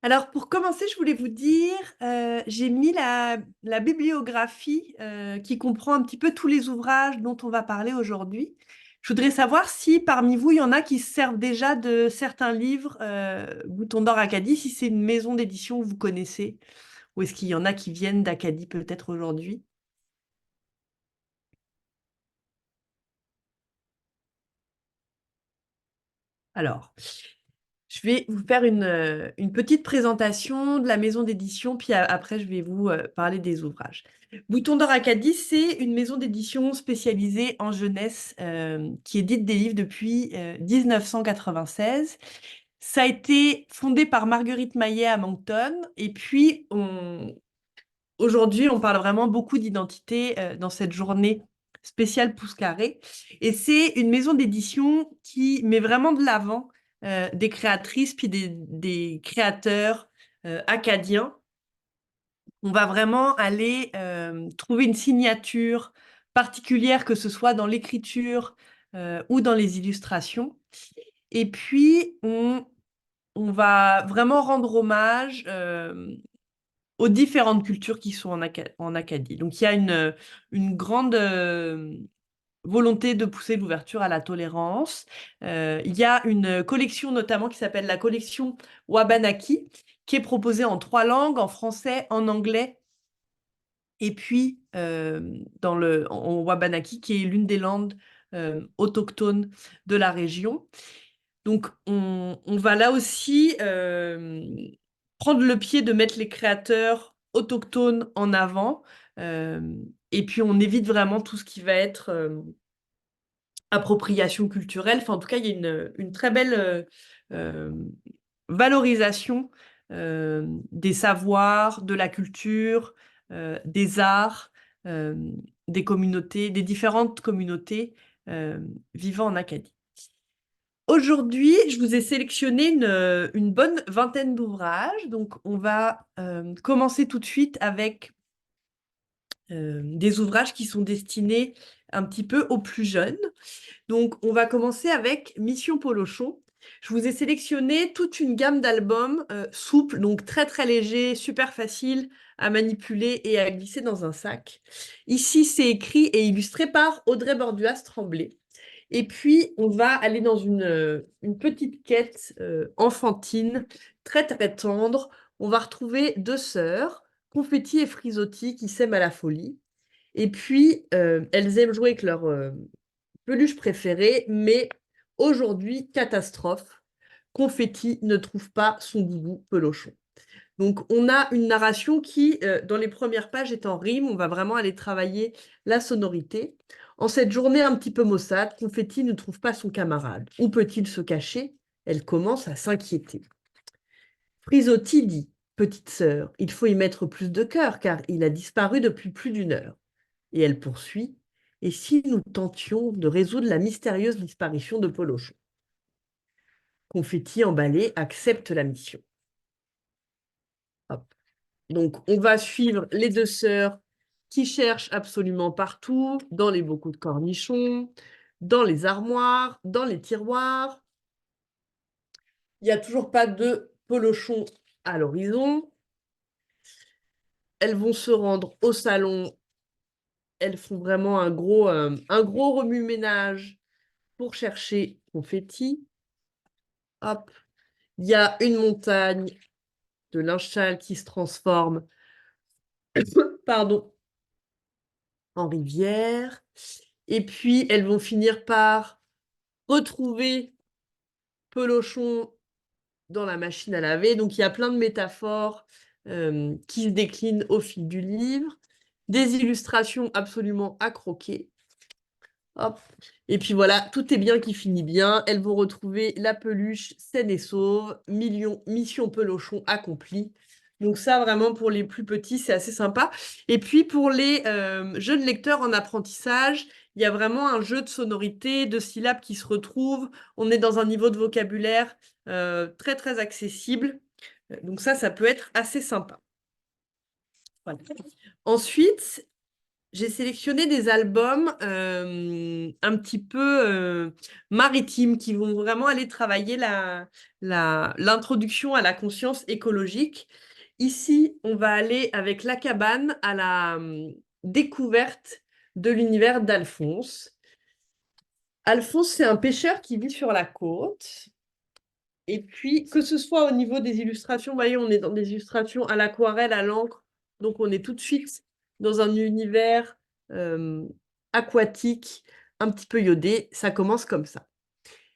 Alors, pour commencer, je voulais vous dire, j'ai mis la bibliographie qui comprend un petit peu tous les ouvrages dont on va parler aujourd'hui. Je voudrais savoir si parmi vous, il y en a qui se servent déjà de certains livres Bouton d'Or Acadie, si c'est une maison d'édition que vous connaissez, ou est-ce qu'il y en a qui viennent d'Acadie peut-être aujourd'hui? Alors, je vais vous faire une petite présentation de la maison d'édition, puis après, je vais vous parler des ouvrages. Bouton d'Or Acadie, c'est une maison d'édition spécialisée en jeunesse qui édite des livres depuis 1996. Ça a été fondé par Marguerite Maillet à Moncton, et puis aujourd'hui, on parle vraiment beaucoup d'identité dans cette journée spéciale Pouce Carré. Et c'est une maison d'édition qui met vraiment de l'avant des créatrices puis des créateurs acadiens. On va vraiment aller trouver une signature particulière, que ce soit dans l'écriture ou dans les illustrations. Et puis, on va vraiment rendre hommage aux différentes cultures qui sont en Acadie. Donc, il y a une grande volonté de pousser l'ouverture à la tolérance. Il y a une collection notamment qui s'appelle la collection Wabanaki, qui est proposée en 3 langues, en français, en anglais, et puis en Wabanaki, qui est l'une des langues autochtones de la région. Donc, on va là aussi prendre le pied de mettre les créateurs autochtones en avant. euh, et puis, on évite vraiment tout ce qui va être appropriation culturelle. Enfin, en tout cas, il y a une très belle euh, valorisation des savoirs, de la culture, des arts, euh, des communautés, des différentes communautés euh, vivant en Acadie. Aujourd'hui, je vous ai sélectionné une bonne vingtaine d'ouvrages. Donc, on va commencer tout de suite avec des ouvrages qui sont destinés un petit peu aux plus jeunes. Donc, on va commencer avec Mission Polochon. Je vous ai sélectionné toute une gamme d'albums souples, donc très très légers, super faciles à manipuler et à glisser dans un sac. Ici, c'est écrit et illustré par Audrey Borduas-Tremblay. Et puis, on va aller dans une petite quête enfantine, très très tendre. On va retrouver deux sœurs, Confetti et Frisotti, qui s'aiment à la folie. Et puis, elles aiment jouer avec leur peluche préférée, mais aujourd'hui, catastrophe. Confetti ne trouve pas son doudou pelochon. Donc, on a une narration qui, dans les premières pages, est en rime. On va vraiment aller travailler la sonorité. En cette journée un petit peu maussade, Confetti ne trouve pas son camarade. Où peut-il se cacher? Elle commence à s'inquiéter. Frisotti dit, petite sœur, il faut y mettre plus de cœur, car il a disparu depuis plus d'1 heure. Et elle poursuit, et si nous tentions de résoudre la mystérieuse disparition de Polochon? Confetti, emballé, accepte la mission. Hop. Donc, on va suivre les deux sœurs qui cherchent absolument partout, dans les bocaux de cornichons, dans les armoires, dans les tiroirs. Il n'y a toujours pas de polochon à l'horizon. Elles vont se rendre au salon. Elles font vraiment un gros remue-ménage pour chercher Confetti. Hop. Il y a une montagne de linge sale qui se transforme pardon, en rivière. Et puis, elles vont finir par retrouver Pelochon dans la machine à laver. Donc, il y a plein de métaphores qui se déclinent au fil du livre. Des illustrations absolument à croquer. Hop. Et puis voilà, tout est bien qui finit bien. Elles vont retrouver la peluche saine et sauve. Mission Pelochon accomplie. Donc ça, vraiment, pour les plus petits, c'est assez sympa. Et puis, pour les jeunes lecteurs en apprentissage, il y a vraiment un jeu de sonorité, de syllabes qui se retrouvent. On est dans un niveau de vocabulaire très, très accessible. Donc ça peut être assez sympa. Voilà. Ensuite, j'ai sélectionné des albums un petit peu maritimes qui vont vraiment aller travailler l'introduction à la conscience écologique. Ici, on va aller avec La Cabane à la découverte de l'univers d'Alphonse. Alphonse, c'est un pêcheur qui vit sur la côte. Et puis, que ce soit au niveau des illustrations, vous voyez, on est dans des illustrations à l'aquarelle, à l'encre. Donc, on est tout de suite dans un univers euh, aquatique, un petit peu iodé. Ça commence comme ça.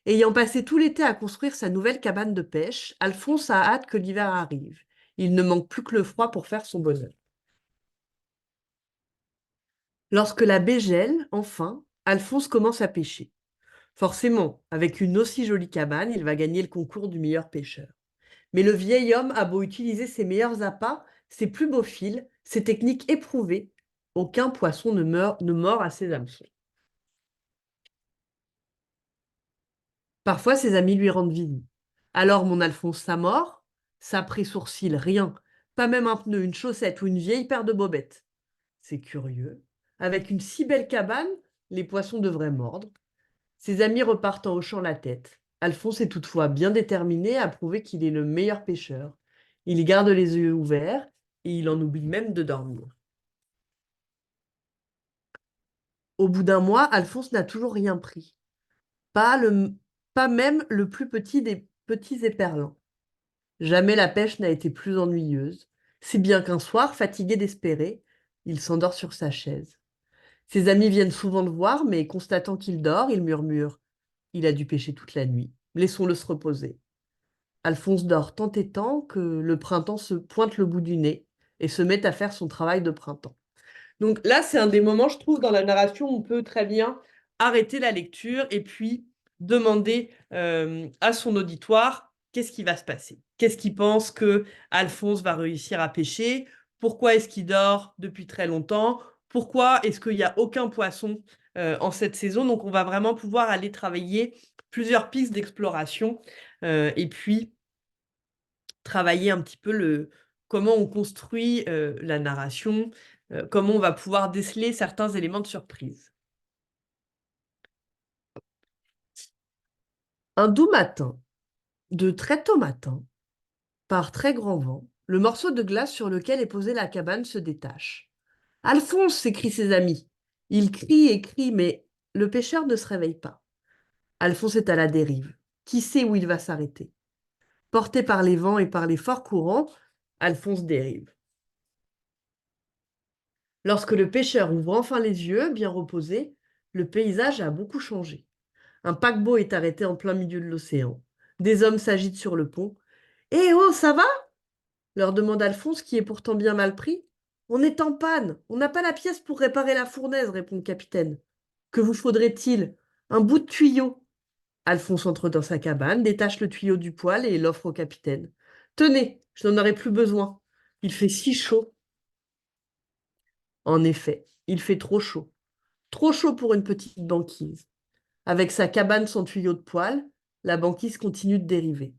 Ayant passé tout l'été à construire sa nouvelle cabane de pêche, Alphonse a hâte que l'hiver arrive. Il ne manque plus que le froid pour faire son bonheur. Lorsque la baie gèle, enfin, Alphonse commence à pêcher. Forcément, avec une aussi jolie cabane, il va gagner le concours du meilleur pêcheur. Mais le vieil homme a beau utiliser ses meilleurs appâts, ses plus beaux fils, ses techniques éprouvées, aucun poisson ne mord à ses hameçons. Parfois, ses amis lui rendent visite. Alors mon Alphonse s'amord, ça pris sourcil, rien, pas même un pneu, une chaussette ou une vieille paire de bobettes. C'est curieux. Avec une si belle cabane, les poissons devraient mordre. Ses amis repartent en hochant la tête. Alphonse est toutefois bien déterminé à prouver qu'il est le meilleur pêcheur. Il garde les yeux ouverts et il en oublie même de dormir. Au bout d'un mois, Alphonse n'a toujours rien pris. Pas, le, pas même le plus petit des petits éperlans. Jamais la pêche n'a été plus ennuyeuse, si bien qu'un soir, fatigué d'espérer, il s'endort sur sa chaise. Ses amis viennent souvent le voir, mais constatant qu'il dort, ils murmurent: il a dû pêcher toute la nuit. Laissons-le se reposer. Alphonse dort tant et tant que le printemps se pointe le bout du nez et se met à faire son travail de printemps. Donc là, c'est un des moments, je trouve, dans la narration où on peut très bien arrêter la lecture et puis demander à son auditoire qu'est-ce qui va se passer. Qu'est-ce qu'il pense que Alphonse va réussir à pêcher? Pourquoi est-ce qu'il dort depuis très longtemps? Pourquoi est-ce qu'il n'y a aucun poisson en cette saison? Donc on va vraiment pouvoir aller travailler plusieurs pistes d'exploration et puis travailler un petit peu comment on construit la narration, comment on va pouvoir déceler certains éléments de surprise. Un doux matin, de très tôt matin, par très grand vent, le morceau de glace sur lequel est posée la cabane se détache. Alphonse, s'écrient ses amis. Il crie et crie, mais le pêcheur ne se réveille pas. Alphonse est à la dérive. Qui sait où il va s'arrêter? Porté par les vents et par les forts courants, Alphonse dérive. Lorsque le pêcheur ouvre enfin les yeux, bien reposé, le paysage a beaucoup changé. Un paquebot est arrêté en plein milieu de l'océan. Des hommes s'agitent sur le pont. Eh oh, ça va? Leur demande Alphonse, qui est pourtant bien mal pris. On est en panne. On n'a pas la pièce pour réparer la fournaise, répond le capitaine. Que vous faudrait-il? Un bout de tuyau. Alphonse entre dans sa cabane, détache le tuyau du poêle et l'offre au capitaine. Tenez, je n'en aurai plus besoin. Il fait si chaud. En effet, il fait trop chaud. Trop chaud pour une petite banquise. Avec sa cabane sans tuyau de poêle, la banquise continue de dériver.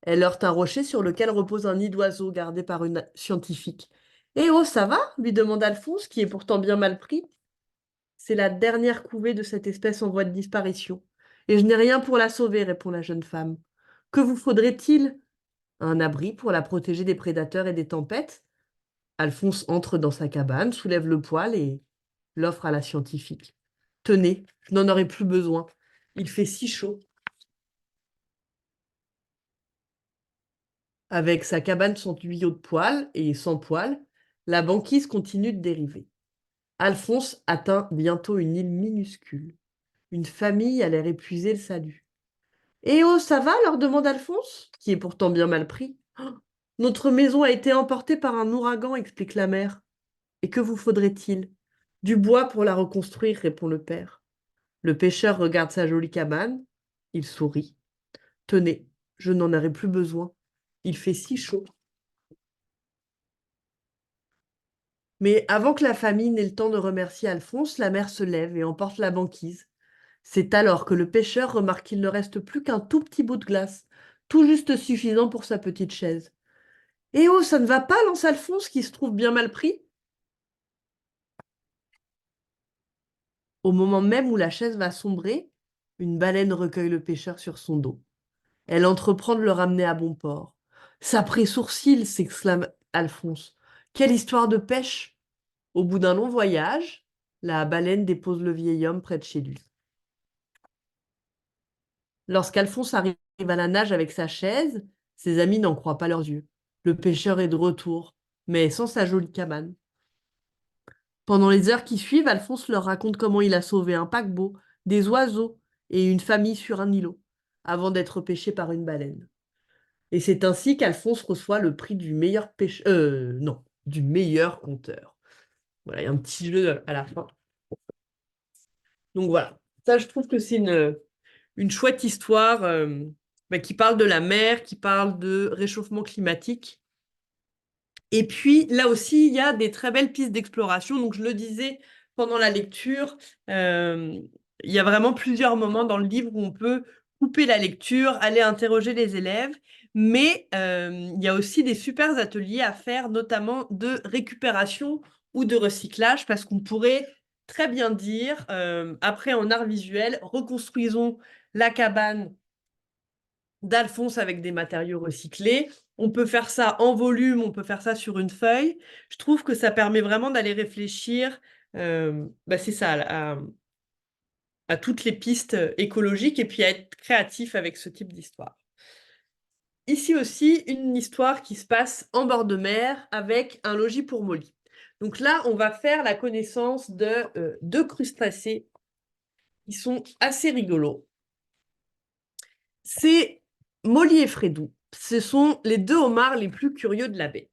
Elle heurte un rocher sur lequel repose un nid d'oiseau gardé par une scientifique. Eh oh, ça va? Lui demande Alphonse, qui est pourtant bien mal pris. C'est la dernière couvée de cette espèce en voie de disparition. Et je n'ai rien pour la sauver, répond la jeune femme. Que vous faudrait-il? Un abri pour la protéger des prédateurs et des tempêtes? Alphonse entre dans sa cabane, soulève le poêle et l'offre à la scientifique. Tenez, je n'en aurai plus besoin. Il fait si chaud. Avec sa cabane sans tuyau de poêle et sans poêle, la banquise continue de dériver. Alphonse atteint bientôt une île minuscule. Une famille a l'air épuisée le salue. Eh oh, ça va? Leur demande Alphonse, qui est pourtant bien mal pris. Oh, notre maison a été emportée par un ouragan, explique la mère. Et que vous faudrait-il? Du bois pour la reconstruire, répond le père. Le pêcheur regarde sa jolie cabane. Il sourit. Tenez, je n'en aurai plus besoin. Il fait si chaud. Mais avant que la famille n'ait le temps de remercier Alphonse, la mère se lève et emporte la banquise. C'est alors que le pêcheur remarque qu'il ne reste plus qu'un tout petit bout de glace, tout juste suffisant pour sa petite chaise. Eh oh, ça ne va pas, lance Alphonse, qui se trouve bien mal pris. Au moment même où la chaise va sombrer, une baleine recueille le pêcheur sur son dos. Elle entreprend de le ramener à bon port. Sapré sourcil, s'exclame Alphonse. Quelle histoire de pêche! Au bout d'un long voyage, la baleine dépose le vieil homme près de chez lui. Lorsqu'Alphonse arrive à la nage avec sa chaise, ses amis n'en croient pas leurs yeux. Le pêcheur est de retour, mais sans sa jolie cabane. Pendant les heures qui suivent, Alphonse leur raconte comment il a sauvé un paquebot, des oiseaux et une famille sur un îlot, avant d'être pêché par une baleine. Et c'est ainsi qu'Alphonse reçoit le prix du meilleur pêcheur, non, du meilleur conteur. Voilà, il y a un petit jeu à la fin. Donc voilà, ça je trouve que c'est une chouette histoire qui parle de la mer, qui parle de réchauffement climatique. Et puis là aussi, il y a des très belles pistes d'exploration. Donc je le disais pendant la lecture, il y a vraiment plusieurs moments dans le livre où on peut couper la lecture, aller interroger les élèves, mais il y a aussi des super ateliers à faire, notamment de récupération ou de recyclage, parce qu'on pourrait très bien dire, après en art visuel, reconstruisons la cabane d'Alphonse avec des matériaux recyclés. On peut faire ça en volume, on peut faire ça sur une feuille. Je trouve que ça permet vraiment d'aller réfléchir, c'est ça, à toutes les pistes écologiques et puis à être créatif avec ce type d'histoire. Ici aussi, une histoire qui se passe en bord de mer avec un logis pour Molly. Donc là, on va faire la connaissance de deux crustacés qui sont assez rigolos. C'est Molly et Fredou. Ce sont les deux homards les plus curieux de la baie.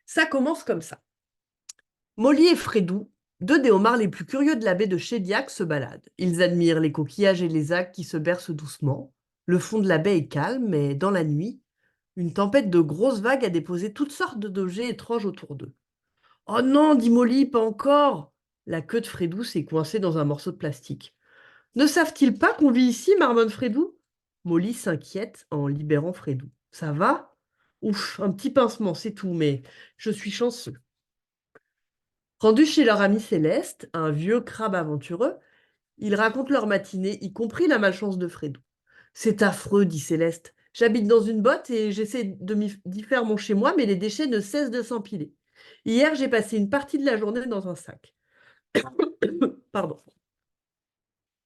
Ça commence comme ça. Molly et Fredou, deux des homards les plus curieux de la baie de Chédiac, se baladent. Ils admirent les coquillages et les algues qui se bercent doucement. Le fond de la baie est calme, mais dans la nuit, une tempête de grosses vagues a déposé toutes sortes d'objets étranges autour d'eux. Oh non, dit Molly, pas encore! La queue de Fredou s'est coincée dans un morceau de plastique. Ne savent-ils pas qu'on vit ici, marmonne Fredou? Molly s'inquiète en libérant Fredou. Ça va? Ouf, un petit pincement, c'est tout, mais je suis chanceux. Rendus chez leur ami Céleste, un vieux crabe aventureux, ils racontent leur matinée, y compris la malchance de Fredou. C'est affreux, dit Céleste. J'habite dans une botte et j'essaie d'y faire mon chez-moi, mais les déchets ne cessent de s'empiler. Hier, j'ai passé une partie de la journée dans un sac. Pardon.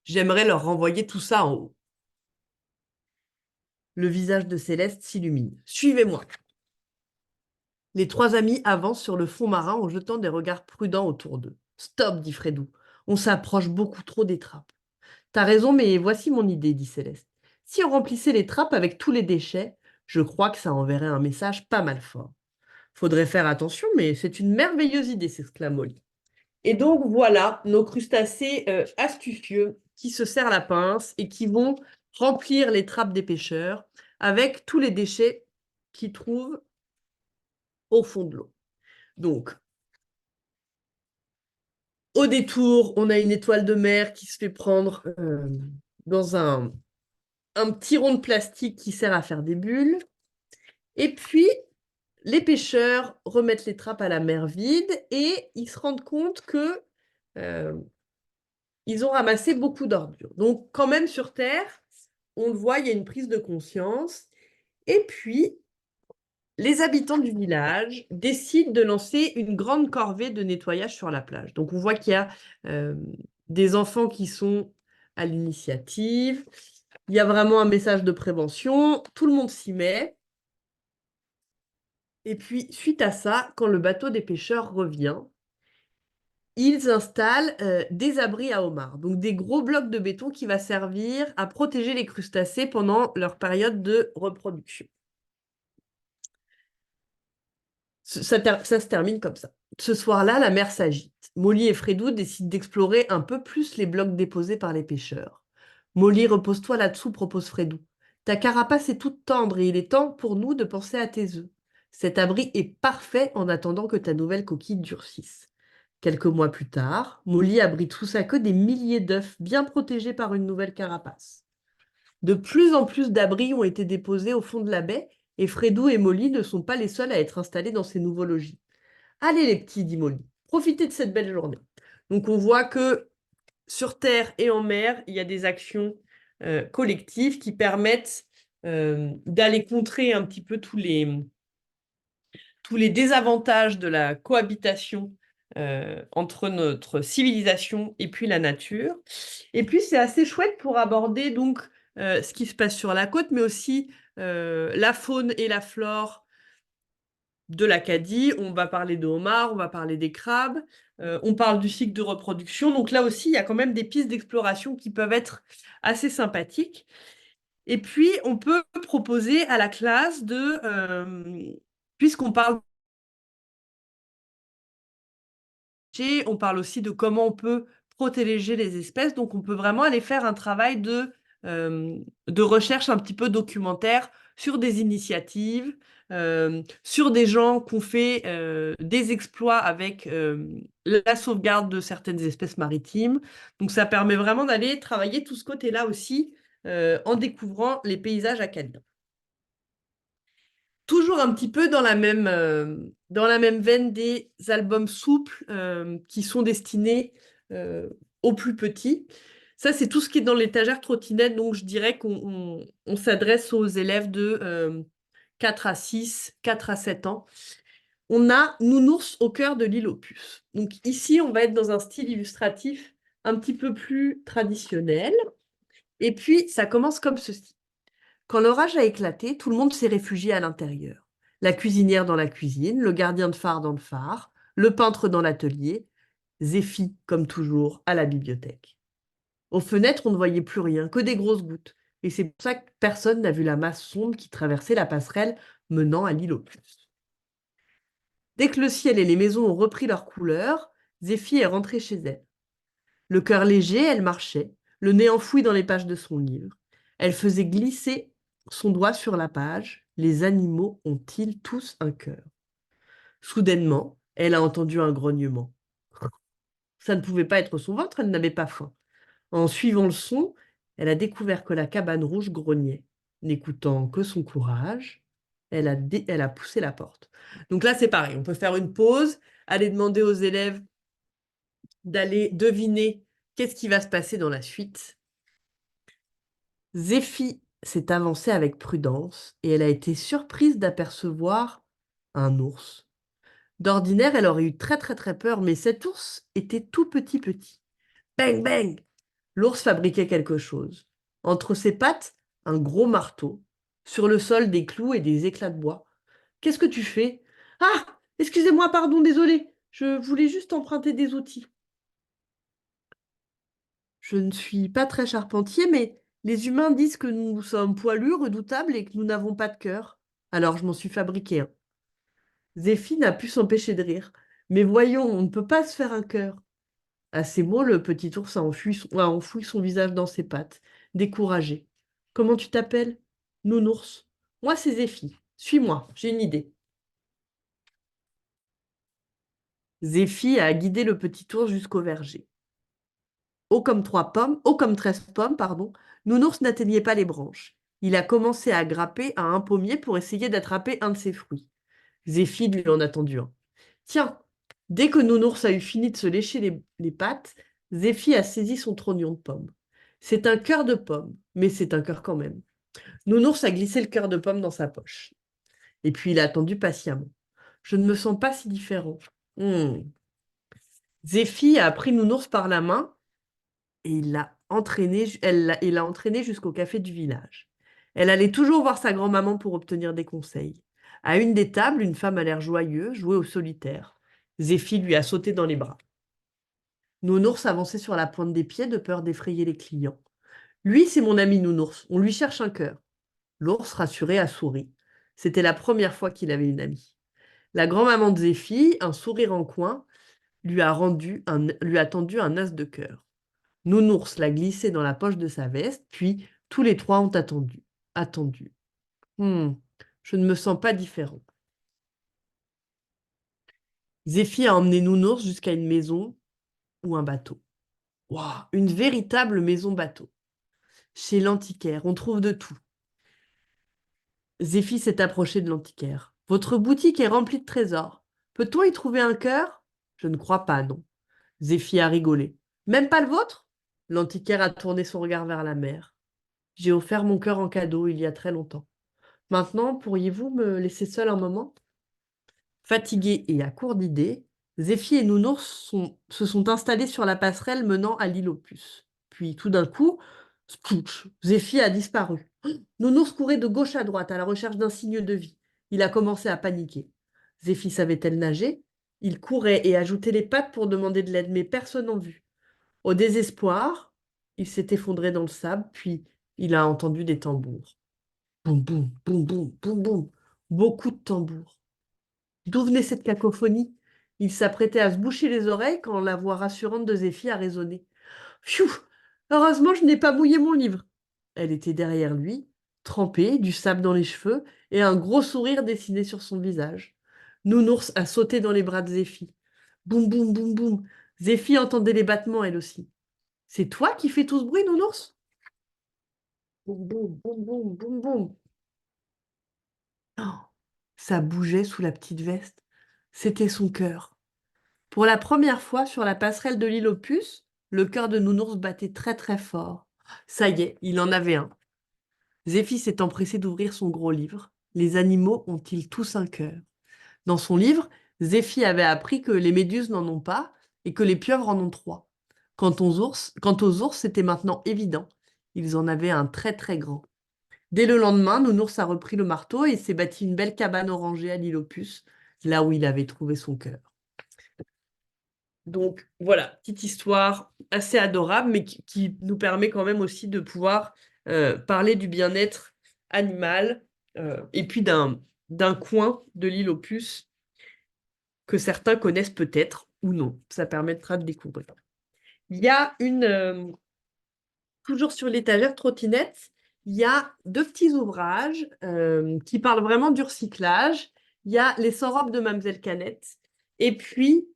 J'aimerais leur renvoyer tout ça en haut. Le visage de Céleste s'illumine. Suivez-moi. Les trois amis avancent sur le fond marin en jetant des regards prudents autour d'eux. Stop, dit Fredou. On s'approche beaucoup trop des trappes. T'as raison, mais voici mon idée, dit Céleste. Si on remplissait les trappes avec tous les déchets, je crois que ça enverrait un message pas mal fort. Faudrait faire attention, mais c'est une merveilleuse idée, s'exclame Molly. Et donc voilà nos crustacés astucieux qui se serrent la pince et qui vont remplir les trappes des pêcheurs avec tous les déchets qu'ils trouvent au fond de l'eau. Donc, au détour, on a une étoile de mer qui se fait prendre dans un petit rond de plastique qui sert à faire des bulles. Et puis, les pêcheurs remettent les trappes à la mer vide et ils se rendent compte que ils ont ramassé beaucoup d'ordures. Donc, quand même, sur Terre, on le voit, il y a une prise de conscience. Et puis, les habitants du village décident de lancer une grande corvée de nettoyage sur la plage. Donc, on voit qu'il y a des enfants qui sont à l'initiative. Il y a vraiment un message de prévention. Tout le monde s'y met. Et puis, suite à ça, quand le bateau des pêcheurs revient, ils installent des abris à homards, donc des gros blocs de béton qui va servir à protéger les crustacés pendant leur période de reproduction. Ça se termine comme ça. Ce soir-là, la mer s'agite. Molly et Fredou décident d'explorer un peu plus les blocs déposés par les pêcheurs. Molly, repose-toi là-dessous, propose Fredou. Ta carapace est toute tendre et il est temps pour nous de penser à tes œufs. Cet abri est parfait en attendant que ta nouvelle coquille durcisse. Quelques mois plus tard, Molly abrite sous sa queue des milliers d'œufs bien protégés par une nouvelle carapace. De plus en plus d'abris ont été déposés au fond de la baie et Fredou et Molly ne sont pas les seuls à être installés dans ces nouveaux logis. Allez les petits, dit Molly, profitez de cette belle journée. Donc on voit que sur terre et en mer, il y a des actions collectives qui permettent d'aller contrer un petit peu tous les désavantages de la cohabitation entre notre civilisation et puis la nature. Et puis, c'est assez chouette pour aborder donc ce qui se passe sur la côte, mais aussi la faune et la flore de l'Acadie. On va parler de homards, on va parler des crabes, on parle du cycle de reproduction. Donc là aussi, il y a quand même des pistes d'exploration qui peuvent être assez sympathiques. Et puis, on peut proposer à la classe puisqu'on parle on parle aussi de comment on peut protéger les espèces. Donc, on peut vraiment aller faire un travail de recherche un petit peu documentaire sur des initiatives, sur des gens qui ont fait des exploits avec la sauvegarde de certaines espèces maritimes. Donc, ça permet vraiment d'aller travailler tout ce côté-là aussi en découvrant les paysages acadiens. Toujours un petit peu dans la même veine des albums souples qui sont destinés aux plus petits. Ça, c'est tout ce qui est dans l'étagère trottinette, donc je dirais qu'on s'adresse aux élèves de 4 à 6, 4 à 7 ans. On a Nounours au cœur de l'île aux puces. Donc ici, on va être dans un style illustratif un petit peu plus traditionnel. Et puis, ça commence comme ceci. Quand l'orage a éclaté, tout le monde s'est réfugié à l'intérieur. La cuisinière dans la cuisine, le gardien de phare dans le phare, le peintre dans l'atelier, Zéphi, comme toujours, à la bibliothèque. Aux fenêtres, on ne voyait plus rien, que des grosses gouttes. Et c'est pour ça que personne n'a vu la masse sombre qui traversait la passerelle menant à l'île aux puces. Dès que le ciel et les maisons ont repris leur couleur, Zéphi est rentrée chez elle. Le cœur léger, elle marchait, le nez enfoui dans les pages de son livre. Elle faisait glisser son doigt sur la page. Les animaux ont-ils tous un cœur? Soudainement, elle a entendu un grognement. Ça ne pouvait pas être son ventre, elle n'avait pas faim. En suivant le son, elle a découvert que la cabane rouge grognait. N'écoutant que son courage, elle a poussé la porte. Donc là, c'est pareil, on peut faire une pause, aller demander aux élèves d'aller deviner qu'est-ce qui va se passer dans la suite. Zéphi s'est avancée avec prudence et elle a été surprise d'apercevoir un ours. D'ordinaire, elle aurait eu très très très peur, mais cet ours était tout petit petit. Bang bang! L'ours fabriquait quelque chose. Entre ses pattes, un gros marteau. Sur le sol, des clous et des éclats de bois. Qu'est-ce que tu fais? Ah! Excusez-moi, pardon, désolé. Je voulais juste emprunter des outils. Je ne suis pas très charpentier, mais les humains disent que nous sommes poilus, redoutables et que nous n'avons pas de cœur. Alors je m'en suis fabriqué un. Zéphi n'a pu s'empêcher de rire. Mais voyons, on ne peut pas se faire un cœur. À ces mots, le petit ours a enfoui son visage dans ses pattes, découragé. Comment tu t'appelles? Nounours. Moi, c'est Zéphi. Suis-moi, j'ai une idée. Zéphi a guidé le petit ours jusqu'au verger. Haut comme 13 pommes, pardon, Nounours n'atteignait pas les branches. Il a commencé à grapper à un pommier pour essayer d'attraper un de ses fruits. Zéphi lui en a tendu un. Tiens, dès que Nounours a eu fini de se lécher les pattes, Zéphi a saisi son trognon de pomme. C'est un cœur de pomme, mais c'est un cœur quand même. Nounours a glissé le cœur de pomme dans sa poche. Et puis il a attendu patiemment. Je ne me sens pas si différent. Hmm. Zéphi a pris Nounours par la main et il l'a entraîné jusqu'au café du village. Elle allait toujours voir sa grand-maman pour obtenir des conseils. À une des tables, une femme à l'air joyeux jouait au solitaire. Zéphi lui a sauté dans les bras. Nounours avançait sur la pointe des pieds de peur d'effrayer les clients. Lui, c'est mon ami Nounours. On lui cherche un cœur. L'ours, rassuré, a souri. C'était la première fois qu'il avait une amie. La grand-maman de Zéphi, un sourire en coin, lui a tendu un as de cœur. Nounours l'a glissé dans la poche de sa veste, puis tous les trois ont attendu. Attendu. Hmm, je ne me sens pas différent. Zéphi a emmené Nounours jusqu'à une maison ou un bateau. Waouh, une véritable maison bateau. Chez l'antiquaire, on trouve de tout. Zéphi s'est approché de l'antiquaire. Votre boutique est remplie de trésors. Peut-on y trouver un cœur? Je ne crois pas, non. Zéphi a rigolé. Même pas le vôtre? L'antiquaire a tourné son regard vers la mer. J'ai offert mon cœur en cadeau il y a très longtemps. Maintenant, pourriez-vous me laisser seul un moment? Fatigués et à court d'idées, Zéphi et Nounours se sont installés sur la passerelle menant à l'île aux puces. Puis, tout d'un coup, splouch, Zéphi a disparu. Nounours courait de gauche à droite à la recherche d'un signe de vie. Il a commencé à paniquer. Zéphi savait-elle nager? Il courait et ajoutait les pattes pour demander de l'aide, mais personne n'en vue. Au désespoir, il s'est effondré dans le sable, puis il a entendu des tambours. Boum, boum, boum, boum, boum, boum. Beaucoup de tambours. D'où venait cette cacophonie? Il s'apprêtait à se boucher les oreilles quand la voix rassurante de Zéphi a résonné. Pfiou! Heureusement, je n'ai pas mouillé mon livre. Elle était derrière lui, trempée, du sable dans les cheveux, et un gros sourire dessiné sur son visage. Nounours a sauté dans les bras de Zéphi. Boum, boum, boum, boum. Zéphi entendait les battements, elle aussi. C'est toi qui fais tout ce bruit, Nounours? Boum, boum, boum, boum, boum, boum. Oh, ça bougeait sous la petite veste. C'était son cœur. Pour la première fois sur la passerelle de l'île aux puces, le cœur de Nounours battait très très fort. Ça y est, il en avait un. Zéphi s'est empressé d'ouvrir son gros livre. Les animaux ont-ils tous un cœur? Dans son livre, Zéphi avait appris que les méduses n'en ont pas et que les pieuvres en ont trois. Quant aux ours, c'était maintenant évident. Ils en avaient un très très grand. Dès le lendemain, Nounours a repris le marteau et s'est bâti une belle cabane orangée à l'île aux puces, là où il avait trouvé son cœur. Donc voilà, petite histoire assez adorable, mais qui nous permet quand même aussi de pouvoir parler du bien-être animal et puis d'un coin de l'île aux puces que certains connaissent peut-être ou non. Ça permettra de découvrir. Il y a toujours sur l'étagère trottinette, il y a deux petits ouvrages qui parlent vraiment du recyclage. Il y a Les 100 robes de Mademoiselle Canette et puis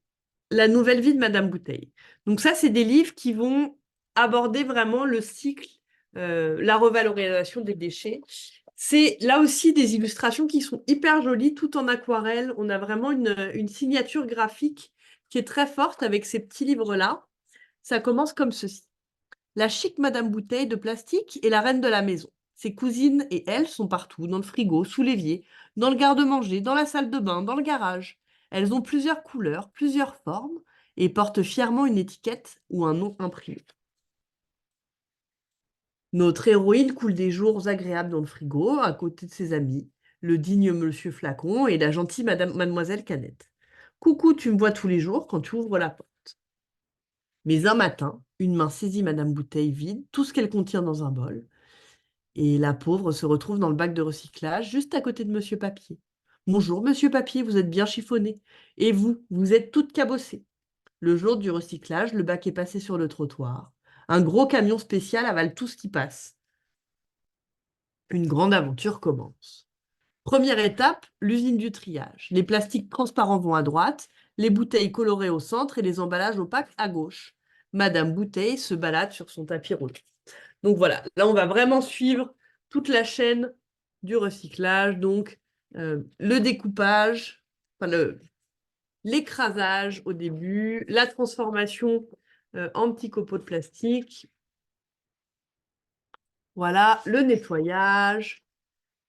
La nouvelle vie de Madame Bouteille. Donc ça, c'est des livres qui vont aborder vraiment le cycle, la revalorisation des déchets. C'est là aussi des illustrations qui sont hyper jolies, tout en aquarelle. On a vraiment une signature graphique qui est très forte avec ces petits livres-là. Ça commence comme ceci. La chic Madame Bouteille de plastique est la reine de la maison. Ses cousines et elle sont partout, dans le frigo, sous l'évier, dans le garde-manger, dans la salle de bain, dans le garage. Elles ont plusieurs couleurs, plusieurs formes, et portent fièrement une étiquette ou un nom imprimé. Notre héroïne coule des jours agréables dans le frigo, à côté de ses amis, le digne Monsieur Flacon et la gentille Mademoiselle Canette. Coucou, tu me vois tous les jours quand tu ouvres la porte. Mais un matin, une main saisit Madame Bouteille vide, tout ce qu'elle contient dans un bol, et la pauvre se retrouve dans le bac de recyclage, juste à côté de Monsieur Papier. Bonjour, Monsieur Papier, vous êtes bien chiffonné. Et vous, vous êtes toute cabossée. Le jour du recyclage, le bac est passé sur le trottoir. Un gros camion spécial avale tout ce qui passe. Une grande aventure commence. Première étape, l'usine du triage. Les plastiques transparents vont à droite, les bouteilles colorées au centre et les emballages opaques à gauche. Madame Bouteille se balade sur son tapis rouge. Donc voilà, là on va vraiment suivre toute la chaîne du recyclage, donc le découpage, enfin l'écrasage au début, la transformation en petits copeaux de plastique, voilà, le nettoyage,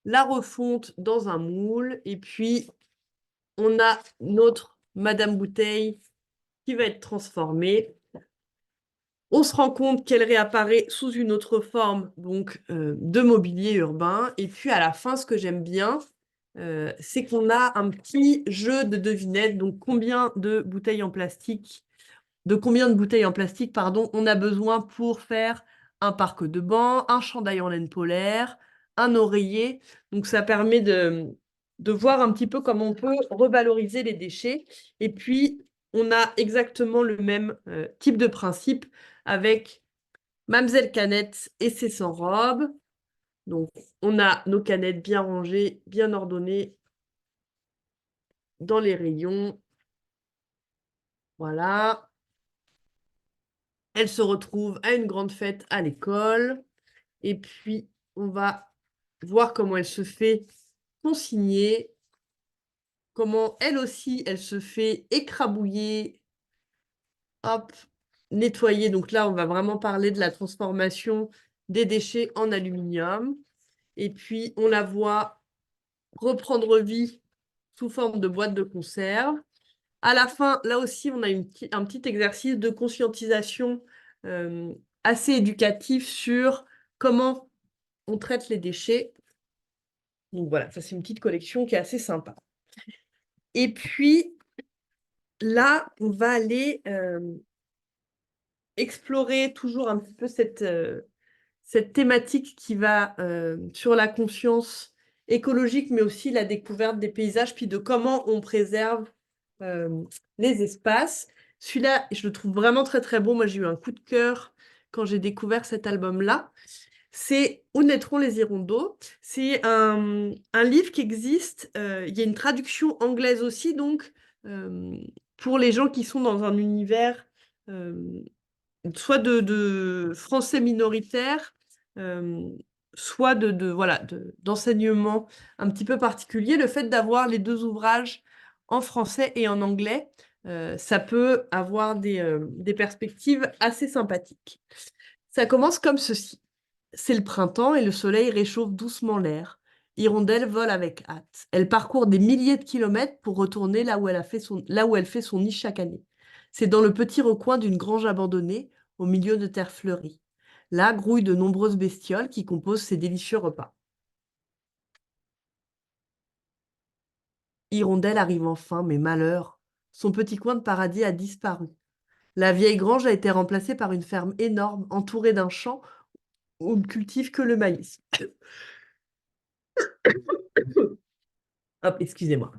la refonte dans un moule, et puis on a notre Madame Bouteille qui va être transformée. On se rend compte qu'elle réapparaît sous une autre forme, donc de mobilier urbain. Et puis à la fin, ce que j'aime bien, c'est qu'on a un petit jeu de devinettes. Donc combien de bouteilles en plastique, pardon, on a besoin pour faire un parc de bancs, un chandail en laine polaire, un oreiller. Donc ça permet de voir un petit peu comment on peut revaloriser les déchets. Et puis, on a exactement le même type de principe avec Mamselle Canette et ses 100 robes. Donc, on a nos canettes bien rangées, bien ordonnées dans les rayons. Voilà. Elle se retrouve à une grande fête à l'école. Et puis, on va voir comment elle se fait consigner, comment elle aussi, elle se fait écrabouiller. Hop, nettoyer. Donc là, on va vraiment parler de la transformation des déchets en aluminium. Et puis, on la voit reprendre vie sous forme de boîte de conserve. À la fin, là aussi, on a un petit exercice de conscientisation assez éducatif sur comment on traite les déchets. Donc voilà, ça c'est une petite collection qui est assez sympa. Et puis là, on va aller explorer toujours un petit peu cette thématique qui va sur la conscience écologique, mais aussi la découverte des paysages, puis de comment on préserve les espaces. Celui-là, je le trouve vraiment très, très beau. Moi, j'ai eu un coup de cœur quand j'ai découvert cet album-là. C'est Où naîtront les hirondelles. C'est un livre qui existe. Il y a une traduction anglaise aussi, donc pour les gens qui sont dans un univers soit de français minoritaire, soit voilà, d'enseignement un petit peu particulier. Le fait d'avoir les deux ouvrages en français et en anglais, ça peut avoir des perspectives assez sympathiques. Ça commence comme ceci. C'est le printemps et le soleil réchauffe doucement l'air. Hirondelle vole avec hâte. Elle parcourt des milliers de kilomètres pour retourner là où elle fait son nid chaque année. C'est dans le petit recoin d'une grange abandonnée, au milieu de terre fleurie. Là grouillent de nombreuses bestioles qui composent ses délicieux repas. Hirondelle arrive enfin, mais malheur, son petit coin de paradis a disparu. La vieille grange a été remplacée par une ferme énorme, entourée d'un champ où on ne cultive que le maïs. Hop, excusez-moi.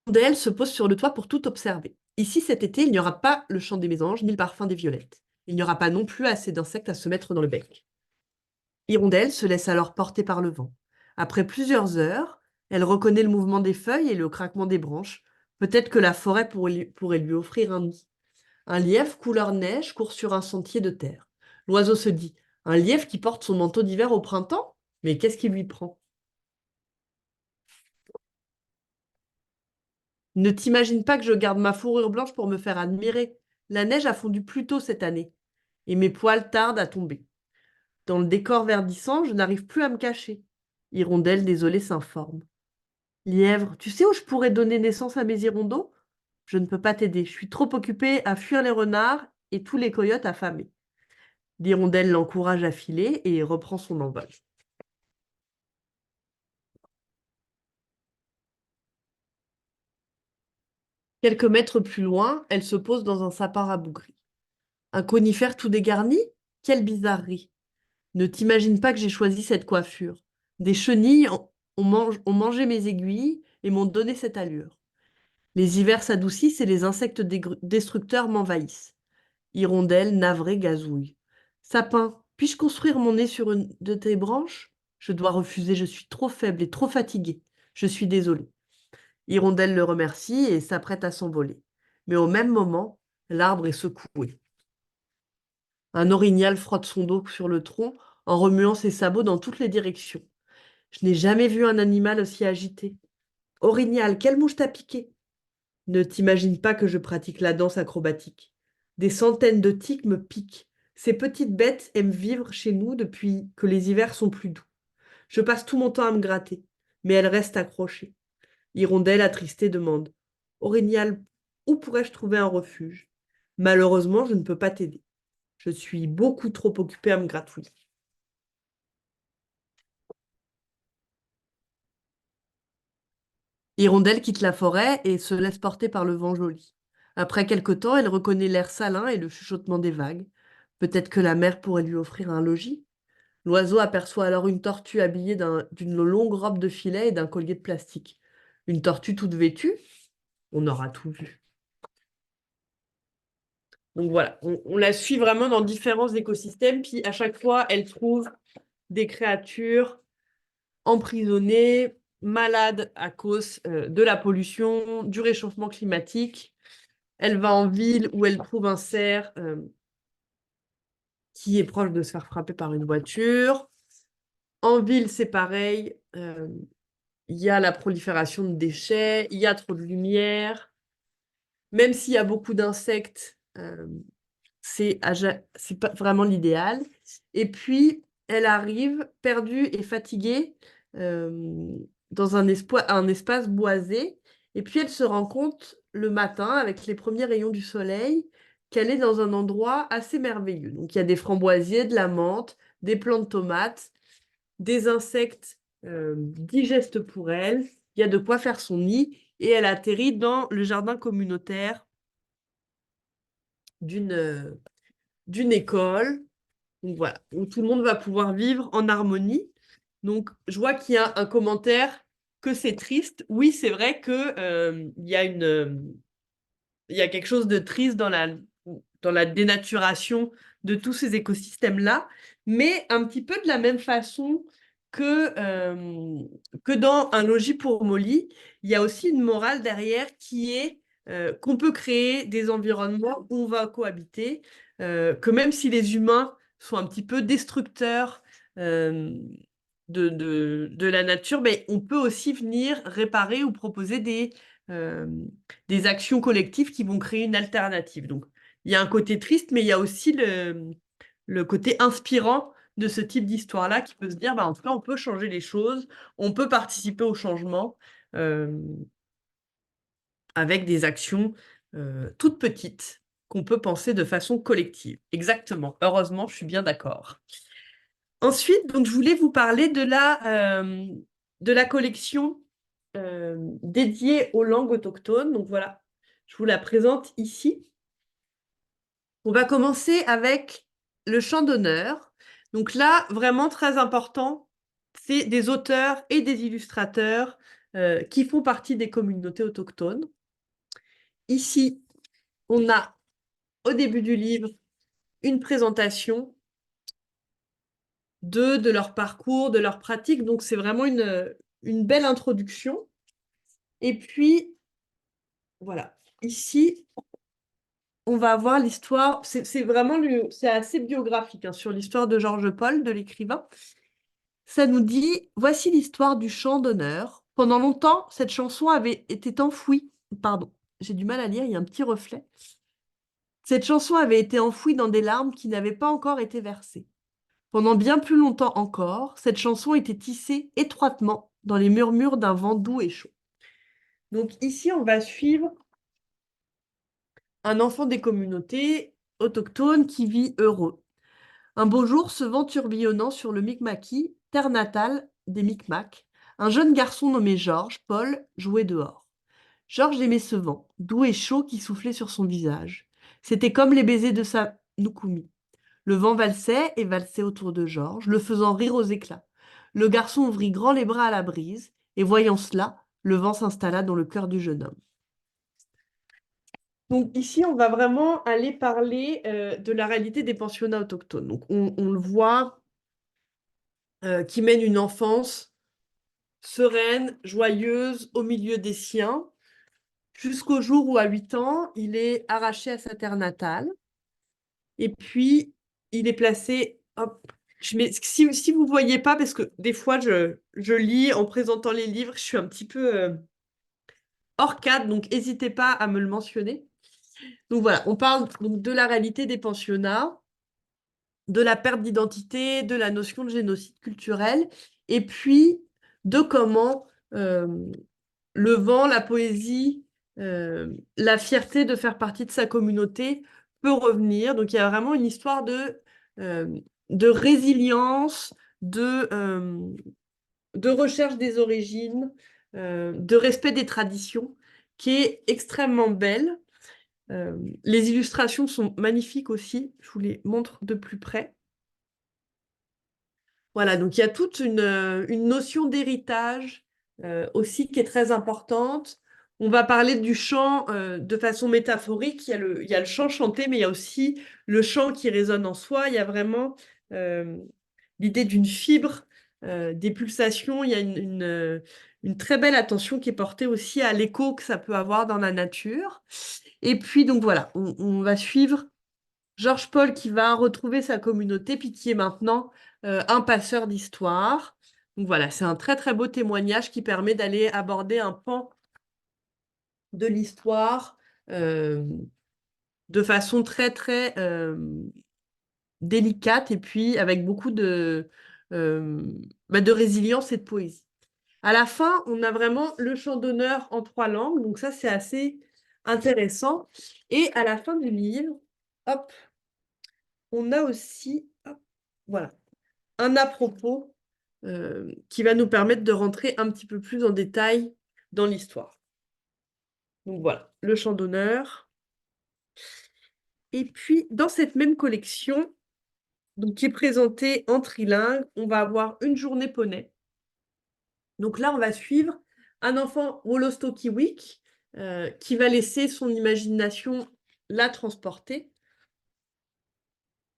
Hirondelle se pose sur le toit pour tout observer. Ici, cet été, il n'y aura pas le chant des mésanges ni le parfum des violettes. Il n'y aura pas non plus assez d'insectes à se mettre dans le bec. Hirondelle se laisse alors porter par le vent. Après plusieurs heures, elle reconnaît le mouvement des feuilles et le craquement des branches. Peut-être que la forêt pourrait lui offrir un nid. Un lièvre couleur neige court sur un sentier de terre. L'oiseau se dit: un lièvre qui porte son manteau d'hiver au printemps? Mais qu'est-ce qui lui prend? Ne t'imagine pas que je garde ma fourrure blanche pour me faire admirer. La neige a fondu plus tôt cette année, et mes poils tardent à tomber. Dans le décor verdissant, je n'arrive plus à me cacher. Hirondelle désolée s'informe. Lièvre, tu sais où je pourrais donner naissance à mes hirondelles? Je ne peux pas t'aider, je suis trop occupée à fuir les renards et tous les coyotes affamés. L'hirondelle l'encourage à filer et reprend son envol. Quelques mètres plus loin, elle se pose dans un sapin rabougri. Un conifère tout dégarni? Quelle bizarrerie! Ne t'imagine pas que j'ai choisi cette coiffure. Des chenilles ont mangé mes aiguilles et m'ont donné cette allure. Les hivers s'adoucissent et les insectes destructeurs m'envahissent. Hirondelle, navrée, gazouille. Sapin, puis-je construire mon nez sur une de tes branches? Je dois refuser, je suis trop faible et trop fatiguée. Je suis désolée. Hirondelle le remercie et s'apprête à s'envoler. Mais au même moment, l'arbre est secoué. Un orignal frotte son dos sur le tronc en remuant ses sabots dans toutes les directions. Je n'ai jamais vu un animal aussi agité. Orignal, quelle mouche t'a piqué? Ne t'imagine pas que je pratique la danse acrobatique. Des centaines de tiques me piquent. Ces petites bêtes aiment vivre chez nous depuis que les hivers sont plus doux. Je passe tout mon temps à me gratter, mais elles restent accrochées. Hirondelle, attristée, demande: Orignal, où pourrais-je trouver un refuge? Malheureusement, je ne peux pas t'aider. Je suis beaucoup trop occupée à me gratouiller. Hirondelle quitte la forêt et se laisse porter par le vent joli. Après quelque temps, elle reconnaît l'air salin et le chuchotement des vagues. Peut-être que la mer pourrait lui offrir un logis. L'oiseau aperçoit alors une tortue habillée d'une longue robe de filet et d'un collier de plastique. Une tortue toute vêtue? On aura tout vu. Donc voilà, on la suit vraiment dans différents écosystèmes, puis à chaque fois, elle trouve des créatures emprisonnées, malades à cause de la pollution, du réchauffement climatique. Elle va en ville où elle trouve un cerf qui est proche de se faire frapper par une voiture. En ville, c'est pareil. il y a la prolifération de déchets, il y a trop de lumière. Même s'il y a beaucoup d'insectes, c'est pas vraiment l'idéal. Et puis, elle arrive perdue et fatiguée dans un espace boisé. Et puis, elle se rend compte le matin, avec les premiers rayons du soleil, qu'elle est dans un endroit assez merveilleux. Donc, il y a des framboisiers, de la menthe, des plants de tomates, des insectes digestes pour elle. Il y a de quoi faire son nid. Et elle atterrit dans le jardin communautaire d'une d'une école. Donc voilà, où tout le monde va pouvoir vivre en harmonie. Donc je vois qu'il y a un commentaire que c'est triste. Oui, c'est vrai que il y a quelque chose de triste dans la dénaturation de tous ces écosystèmes-là, mais un petit peu de la même façon que dans Un logis pour Molly, il y a aussi une morale derrière qui est qu'on peut créer des environnements où on va cohabiter, que même si les humains sont un petit peu destructeurs euh, de la nature, mais on peut aussi venir réparer ou proposer euh, des actions collectives qui vont créer une alternative. Donc, il y a un côté triste, mais il y a aussi le côté inspirant de ce type d'histoire-là qui peut se dire, bah, en tout cas, on peut changer les choses, on peut participer au changement euh, avec des actions toutes petites qu'on peut penser de façon collective. Exactement. Heureusement, je suis bien d'accord. Ensuite, donc, je voulais vous parler de la collection dédiée aux langues autochtones. Donc voilà, je vous la présente ici. On va commencer avec le chant d'honneur. Donc là, vraiment très important, c'est des auteurs et des illustrateurs qui font partie des communautés autochtones. Ici, on a au début du livre une présentation de leur parcours, de leur pratique. Donc c'est vraiment une belle introduction. Et puis, voilà, ici, on va avoir l'histoire, c'est vraiment c'est assez biographique hein, sur l'histoire de Georges Paul, de l'écrivain. Ça nous dit, voici l'histoire du chant d'honneur. Pendant longtemps, cette chanson avait été enfouie. Pardon, j'ai du mal à lire, il y a un petit reflet. Cette chanson avait été enfouie dans des larmes qui n'avaient pas encore été versées. Pendant bien plus longtemps encore, cette chanson était tissée étroitement dans les murmures d'un vent doux et chaud. Donc ici, on va suivre un enfant des communautés autochtones qui vit heureux. Un beau jour, ce vent tourbillonnant sur le Micmaquis, terre natale des Micmacs, un jeune garçon nommé Georges, Paul, jouait dehors. Georges aimait ce vent, doux et chaud qui soufflait sur son visage. C'était comme les baisers de sa Nukumi. Le vent valsait et valsait autour de Georges, le faisant rire aux éclats. Le garçon ouvrit grand les bras à la brise, et voyant cela, le vent s'installa dans le cœur du jeune homme. Donc ici, on va vraiment aller parler de la réalité des pensionnats autochtones. Donc on le voit, qui mène une enfance sereine, joyeuse, au milieu des siens, jusqu'au jour où, à 8 ans, il est arraché à sa terre natale. Et puis, il est placé... Hop, si vous ne voyez pas, parce que des fois, je lis en présentant les livres, je suis un petit peu hors cadre, donc n'hésitez pas à me le mentionner. Donc voilà, on parle donc de la réalité des pensionnats, de la perte d'identité, de la notion de génocide culturel, et puis de comment le vent, la poésie, la fierté de faire partie de sa communauté peut revenir. Donc il y a vraiment une histoire euh, de résilience, de recherche des origines, de respect des traditions, qui est extrêmement belle. Les illustrations sont magnifiques aussi, je vous les montre de plus près. Voilà, donc il y a toute une notion d'héritage aussi qui est très importante. On va parler du chant de façon métaphorique. Il y a le chant chanté, mais il y a aussi le chant qui résonne en soi. Il y a vraiment euh, l'idée d'une fibre, des pulsations. Il y a une très belle attention qui est portée aussi à l'écho que ça peut avoir dans la nature. Et puis, donc voilà, on va suivre Georges Paul qui va retrouver sa communauté, puis qui est maintenant un passeur d'histoire. Donc voilà, c'est un très très beau témoignage qui permet d'aller aborder un pan de l'histoire euh, de façon très très délicate et puis avec beaucoup euh, de résilience et de poésie. À la fin, on a vraiment le chant d'honneur en 3 langues, donc ça c'est assez intéressant. Et à la fin du livre, hop, on a aussi, hop, voilà, un à propos qui va nous permettre de rentrer un petit peu plus en détail dans l'histoire. Donc voilà, le chant d'honneur. Et puis, dans cette même collection, donc, qui est présentée en trilingue, on va avoir une journée poney. Donc là, on va suivre un enfant Wolostokiwik qui va laisser son imagination la transporter.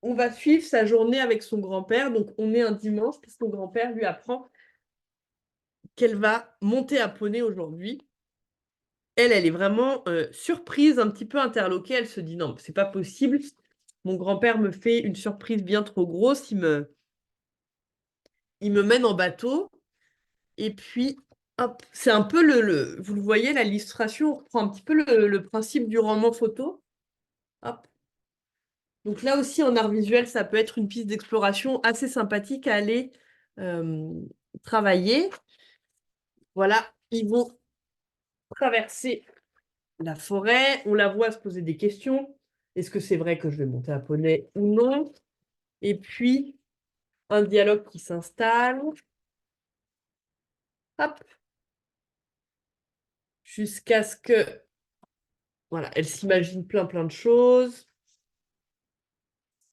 On va suivre sa journée avec son grand-père. Donc, on est un dimanche, puis son grand-père lui apprend qu'elle va monter à poney aujourd'hui. Elle est vraiment surprise, un petit peu interloquée. Elle se dit non, c'est pas possible. Mon grand-père me fait une surprise bien trop grosse. Il me mène en bateau. Et puis, hop, c'est un peu vous le voyez, l'illustration reprend un petit peu le principe du roman photo. Hop. Donc là aussi, en art visuel, ça peut être une piste d'exploration assez sympathique à aller euh, travailler. Voilà, ils vont traverser la forêt, on la voit se poser des questions. Est-ce que c'est vrai que je vais monter à poney ou non? Et puis, un dialogue qui s'installe. Hop, jusqu'à ce que, voilà, elle s'imagine plein plein de choses.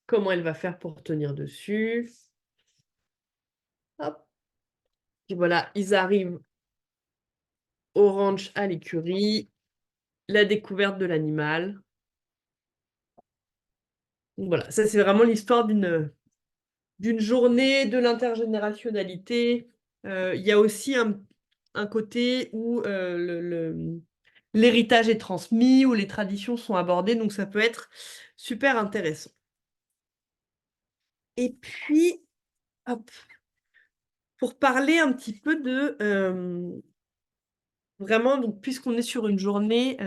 Comment elle va faire pour tenir dessus. Hop. Et voilà, ils arrivent au ranch à l'écurie, la découverte de l'animal. Voilà, ça c'est vraiment l'histoire d'une journée de l'intergénérationnalité. Il y a aussi un côté où l'héritage est transmis, où les traditions sont abordées, donc ça peut être super intéressant. Et puis, hop, pour parler un petit peu de vraiment, donc, puisqu'on est sur une journée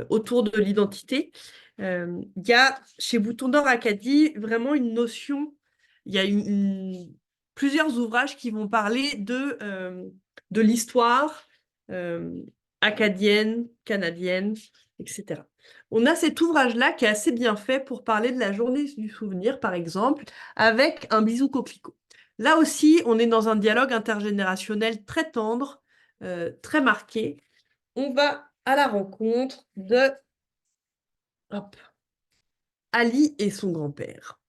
autour de l'identité, il y a chez Bouton d'Or Acadie vraiment une notion, il y a plusieurs ouvrages qui vont parler de l'histoire acadienne, canadienne, etc. On a cet ouvrage-là qui est assez bien fait pour parler de la journée du souvenir, par exemple, avec un bisou coquelicot. Là aussi, on est dans un dialogue intergénérationnel très tendre, très marqué. On va à la rencontre de hop, Ali et son grand-père.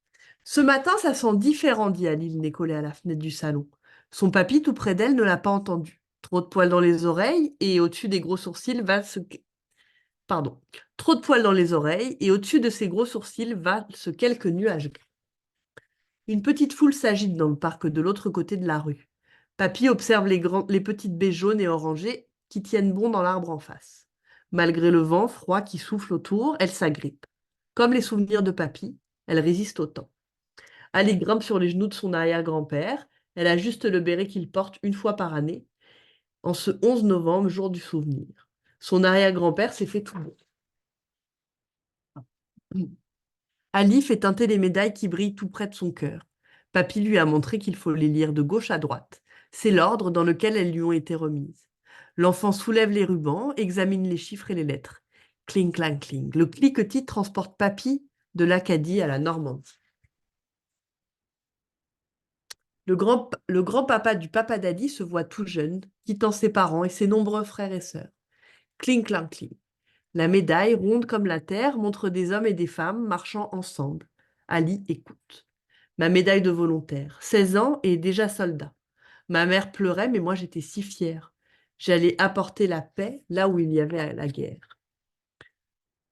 Ce matin, ça sent différent, dit Ali, le nez collé à la fenêtre du salon. Son papy, tout près d'elle, ne l'a pas entendu. Trop de poils dans les oreilles et au-dessus des gros sourcils va se... Pardon. Trop de poils dans les oreilles et au-dessus de ses gros sourcils va se quelques nuages gris. Une petite foule s'agite dans le parc de l'autre côté de la rue. Papy observe les petites baies jaunes et orangées qui tiennent bon dans l'arbre en face. Malgré le vent froid qui souffle autour, elle s'agrippe. Comme les souvenirs de Papy, elle résiste au temps. Ali grimpe sur les genoux de son arrière-grand-père. Elle ajuste le béret qu'il porte une fois par année, en ce 11 novembre, jour du souvenir. Son arrière-grand-père s'est fait tout beau. Ali fait teinter les médailles qui brillent tout près de son cœur. Papy lui a montré qu'il faut les lire de gauche à droite. C'est l'ordre dans lequel elles lui ont été remises. L'enfant soulève les rubans, examine les chiffres et les lettres. Cling, clang, cling. Le cliquetis transporte Papy de l'Acadie à la Normandie. Le grand-papa du papa d'Adi se voit tout jeune, quittant ses parents et ses nombreux frères et sœurs. Cling, clang, cling. La médaille, ronde comme la terre, montre des hommes et des femmes marchant ensemble. Ali écoute. Ma médaille de volontaire. 16 ans et déjà soldat. Ma mère pleurait, mais moi j'étais si fière. J'allais apporter la paix là où il y avait la guerre.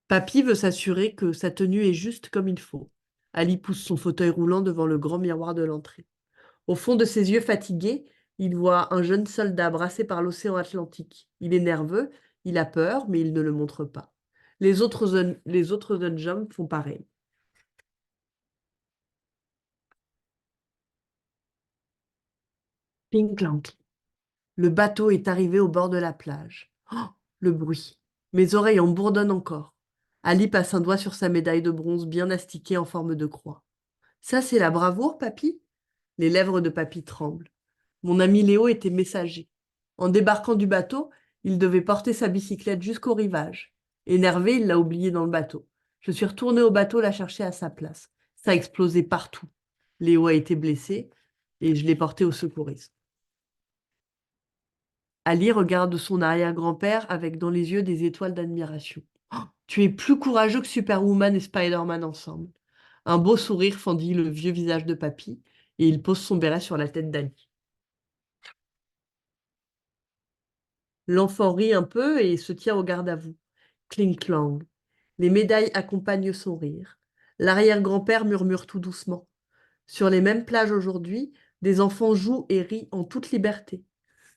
Papy veut s'assurer que sa tenue est juste comme il faut. Ali pousse son fauteuil roulant devant le grand miroir de l'entrée. Au fond de ses yeux fatigués, il voit un jeune soldat brassé par l'océan Atlantique. Il est nerveux, il a peur, mais il ne le montre pas. Les autres jeunes hommes font pareil. Clink clank. Le bateau est arrivé au bord de la plage. Oh, le bruit. Mes oreilles en bourdonnent encore. Ali passe un doigt sur sa médaille de bronze bien astiquée en forme de croix. Ça, c'est la bravoure, papy? Les lèvres de papy tremblent. Mon ami Léo était messager. En débarquant du bateau, il devait porter sa bicyclette jusqu'au rivage. Énervé, il l'a oubliée dans le bateau. Je suis retournée au bateau la chercher à sa place. Ça a explosé partout. Léo a été blessé et je l'ai porté au secourisme. Ali regarde son arrière-grand-père avec dans les yeux des étoiles d'admiration. Oh, tu es plus courageux que Superwoman et Spider-Man ensemble. Un beau sourire fendit le vieux visage de papy et il pose son béret sur la tête d'Ali. L'enfant rit un peu et se tient au garde-à-vous. Cling-clang. Les médailles accompagnent son rire. L'arrière-grand-père murmure tout doucement. Sur les mêmes plages aujourd'hui, des enfants jouent et rient en toute liberté.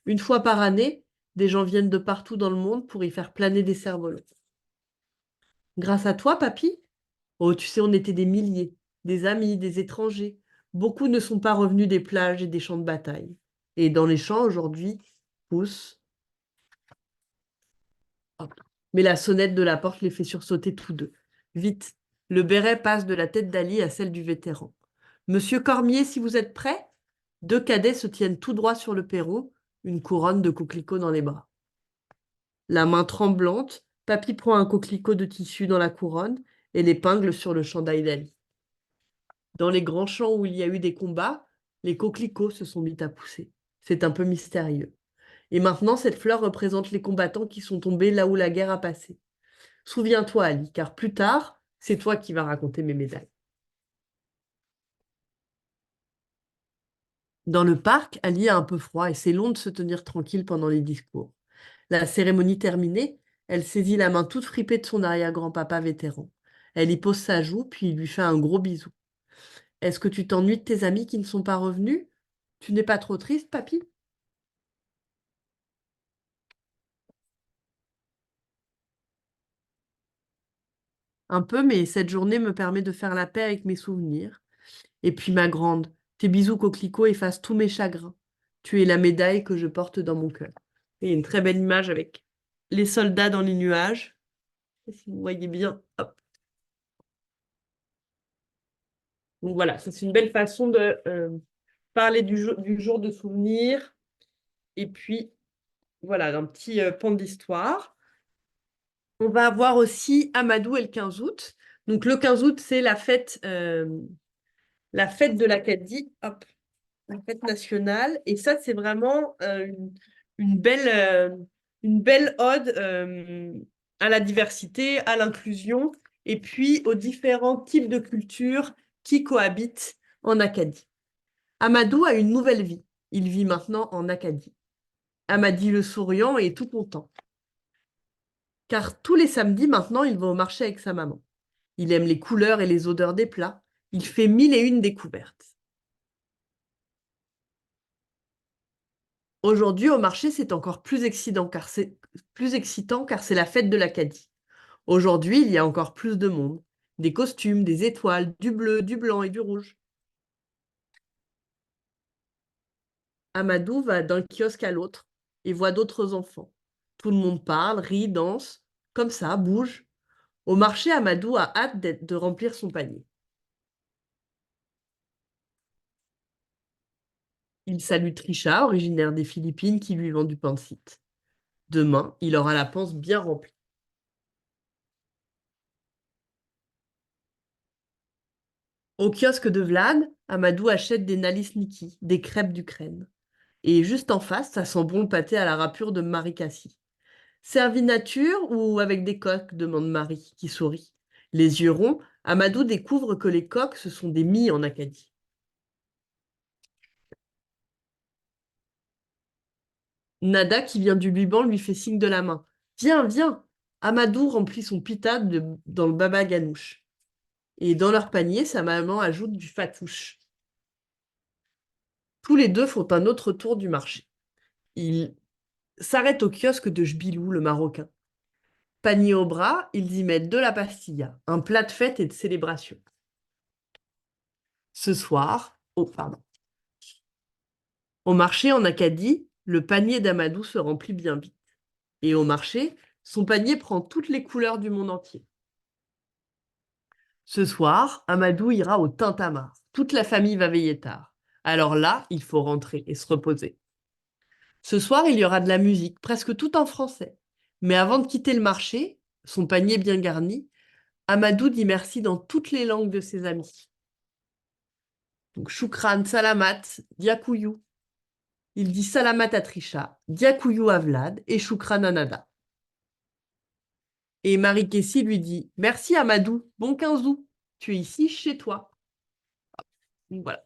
Une fois par année, des gens viennent de partout dans le monde pour y faire planer des cerfs-volants. Grâce à toi, papy? Oh, tu sais, on était des milliers, des amis, des étrangers. Beaucoup ne sont pas revenus des plages et des champs de bataille. Et dans les champs, aujourd'hui, poussent. Hop. Mais la sonnette de la porte les fait sursauter tous deux. Vite, le béret passe de la tête d'Ali à celle du vétéran. Monsieur Cormier, si vous êtes prêt? Deux cadets se tiennent tout droit sur le perron, une couronne de coquelicots dans les bras. La main tremblante, Papy prend un coquelicot de tissu dans la couronne et l'épingle sur le chandail d'Ali. Dans les grands champs où il y a eu des combats, les coquelicots se sont mis à pousser. C'est un peu mystérieux. Et maintenant, cette fleur représente les combattants qui sont tombés là où la guerre a passé. Souviens-toi, Ali, car plus tard, c'est toi qui vas raconter mes médailles. Dans le parc, Ali a un peu froid et c'est long de se tenir tranquille pendant les discours. La cérémonie terminée, elle saisit la main toute fripée de son arrière-grand-papa vétéran. Elle y pose sa joue, puis lui fait un gros bisou. Est-ce que tu t'ennuies de tes amis qui ne sont pas revenus? Tu n'es pas trop triste, papy? Un peu, mais cette journée me permet de faire la paix avec mes souvenirs. Et puis, ma grande, tes bisous coquelicots effacent tous mes chagrins. Tu es la médaille que je porte dans mon cœur. Et une très belle image avec les soldats dans les nuages. Si vous voyez bien, hop. Donc voilà, ça c'est une belle façon de parler du jour de souvenir. Et puis, voilà, un petit pan d'histoire. On va avoir aussi Amadou et le 15 août. Donc le 15 août, c'est la fête de l'Acadie, hop, la fête nationale. Et ça, c'est vraiment une une belle ode à la diversité, à l'inclusion, et puis aux différents types de cultures qui cohabitent en Acadie. Amadou a une nouvelle vie. Il vit maintenant en Acadie. Amadi le souriant est tout content, car tous les samedis maintenant, il va au marché avec sa maman. Il aime les couleurs et les odeurs des plats. Il fait mille et une découvertes. Aujourd'hui, au marché, c'est encore plus excitant car c'est la fête de l'Acadie. Aujourd'hui, il y a encore plus de monde. Des costumes, des étoiles, du bleu, du blanc et du rouge. Amadou va d'un kiosque à l'autre et voit d'autres enfants. Tout le monde parle, rit, danse, comme ça, bouge. Au marché, Amadou a hâte de remplir son panier. Il salue Trisha, originaire des Philippines, qui lui vend du pain de site. Demain, il aura la panse bien remplie. Au kiosque de Vlad, Amadou achète des nalisniki, des crêpes d'Ukraine. Et juste en face, ça sent bon le pâté à la râpure de Marie Cassie. Servi nature ou avec des coques demande Marie, qui sourit. Les yeux ronds, Amadou découvre que les coques, ce sont des mie en Acadie. Nada, qui vient du Liban, lui fait signe de la main. Viens, viens! Amadou remplit son pita dans le baba ganouche. Et dans leur panier, sa maman ajoute du fatouche. Tous les deux font un autre tour du marché. Ils s'arrêtent au kiosque de Jbilou, le Marocain. Panier au bras, ils y mettent de la pastilla, un plat de fête et de célébration. Ce soir, oh pardon, Au marché en Acadie, le panier d'Amadou se remplit bien vite. Et au marché, son panier prend toutes les couleurs du monde entier. Ce soir, Amadou ira au Tintamarre. Toute la famille va veiller tard. Alors là, il faut rentrer et se reposer. Ce soir, il y aura de la musique, presque tout en français. Mais avant de quitter le marché, son panier bien garni, Amadou dit merci dans toutes les langues de ses amis. Donc, Choukran, Salamat, Diakouyou. Il dit Salamat à Trisha, Diakouyou à Vlad et Choukran à Nada. Et Marie Kessie lui dit merci Amadou, bon 15 août, tu es ici chez toi. Donc, voilà.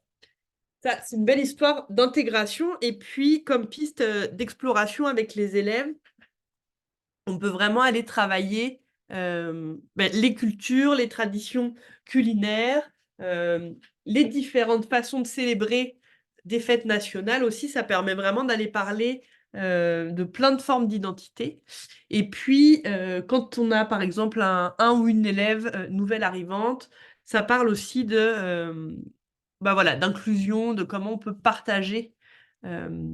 Ça, c'est une belle histoire d'intégration et puis comme piste d'exploration avec les élèves, on peut vraiment aller travailler les cultures, les traditions culinaires, les différentes façons de célébrer des fêtes nationales aussi. Ça permet vraiment d'aller parler de plein de formes d'identité. Et puis, quand on a par exemple un ou une élève nouvelle arrivante, ça parle aussi de voilà, d'inclusion, de comment on peut partager euh,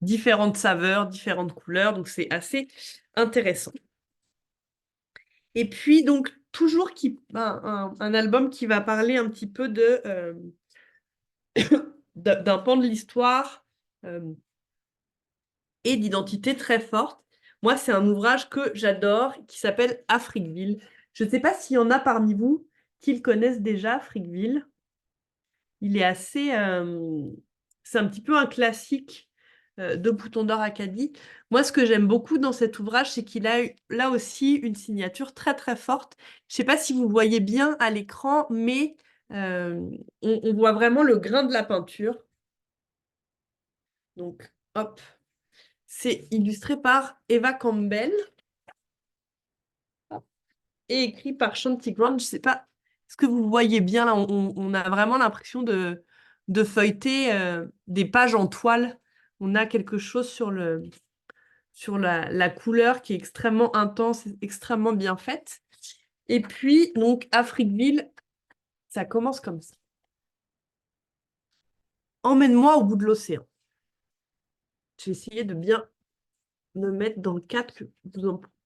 différentes saveurs, différentes couleurs. Donc, c'est assez intéressant. Et puis, donc, toujours un album qui va parler un petit peu d'un pan de l'histoire et d'identité très forte. Moi, c'est un ouvrage que j'adore qui s'appelle Afriqueville. Je ne sais pas s'il y en a parmi vous qui le connaissent déjà, Afriqueville. Il est assez... c'est un petit peu un classique de Bouton d'Or Acadie. Moi, ce que j'aime beaucoup dans cet ouvrage, c'est qu'il a là aussi une signature très, très forte. Je ne sais pas si vous voyez bien à l'écran, mais on voit vraiment le grain de la peinture. Donc, hop, c'est illustré par Eva Campbell et écrit par Shanti Grant. Je ne sais pas ce que vous voyez bien là. On a vraiment l'impression de feuilleter des pages en toile. On a quelque chose sur la couleur qui est extrêmement intense, extrêmement bien faite. Et puis, donc, Afriqueville, ça commence comme ça. Emmène-moi au bout de l'océan. J'ai essayé de bien me mettre dans le cadre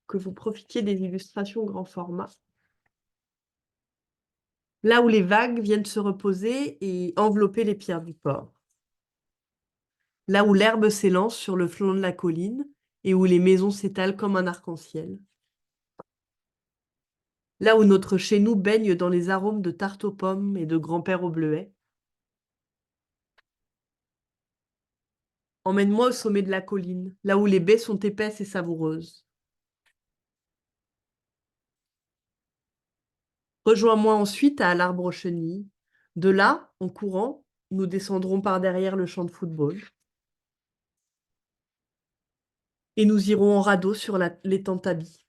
que vous profitiez des illustrations grand format. Là où les vagues viennent se reposer et envelopper les pierres du port. Là où l'herbe s'élance sur le flanc de la colline et où les maisons s'étalent comme un arc-en-ciel. Là où notre chez nous baigne dans les arômes de tarte aux pommes et de grand-père au bleuet. Emmène-moi au sommet de la colline, là où les baies sont épaisses et savoureuses. Rejoins-moi ensuite à l'arbre aux chenilles. De là, en courant, nous descendrons par derrière le champ de football. Et nous irons en radeau sur l'étang Tabi.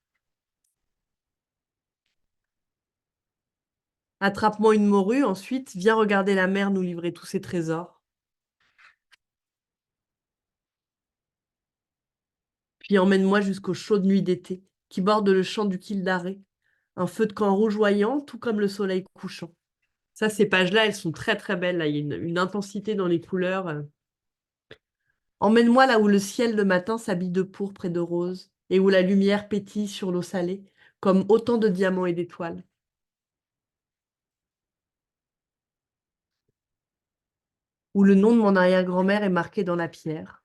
Attrape-moi une morue, ensuite, viens regarder la mer nous livrer tous ses trésors. Puis emmène-moi jusqu'aux chaudes nuits d'été, qui bordent le champ du Kildare. Un feu de camp rougeoyant, tout comme le soleil couchant. Ça, ces pages-là, elles sont très très belles. Là. Il y a une intensité dans les couleurs. Emmène-moi là où le ciel le matin s'habille de pourpre et de rose, et où la lumière pétille sur l'eau salée, comme autant de diamants et d'étoiles. Où le nom de mon arrière-grand-mère est marqué dans la pierre.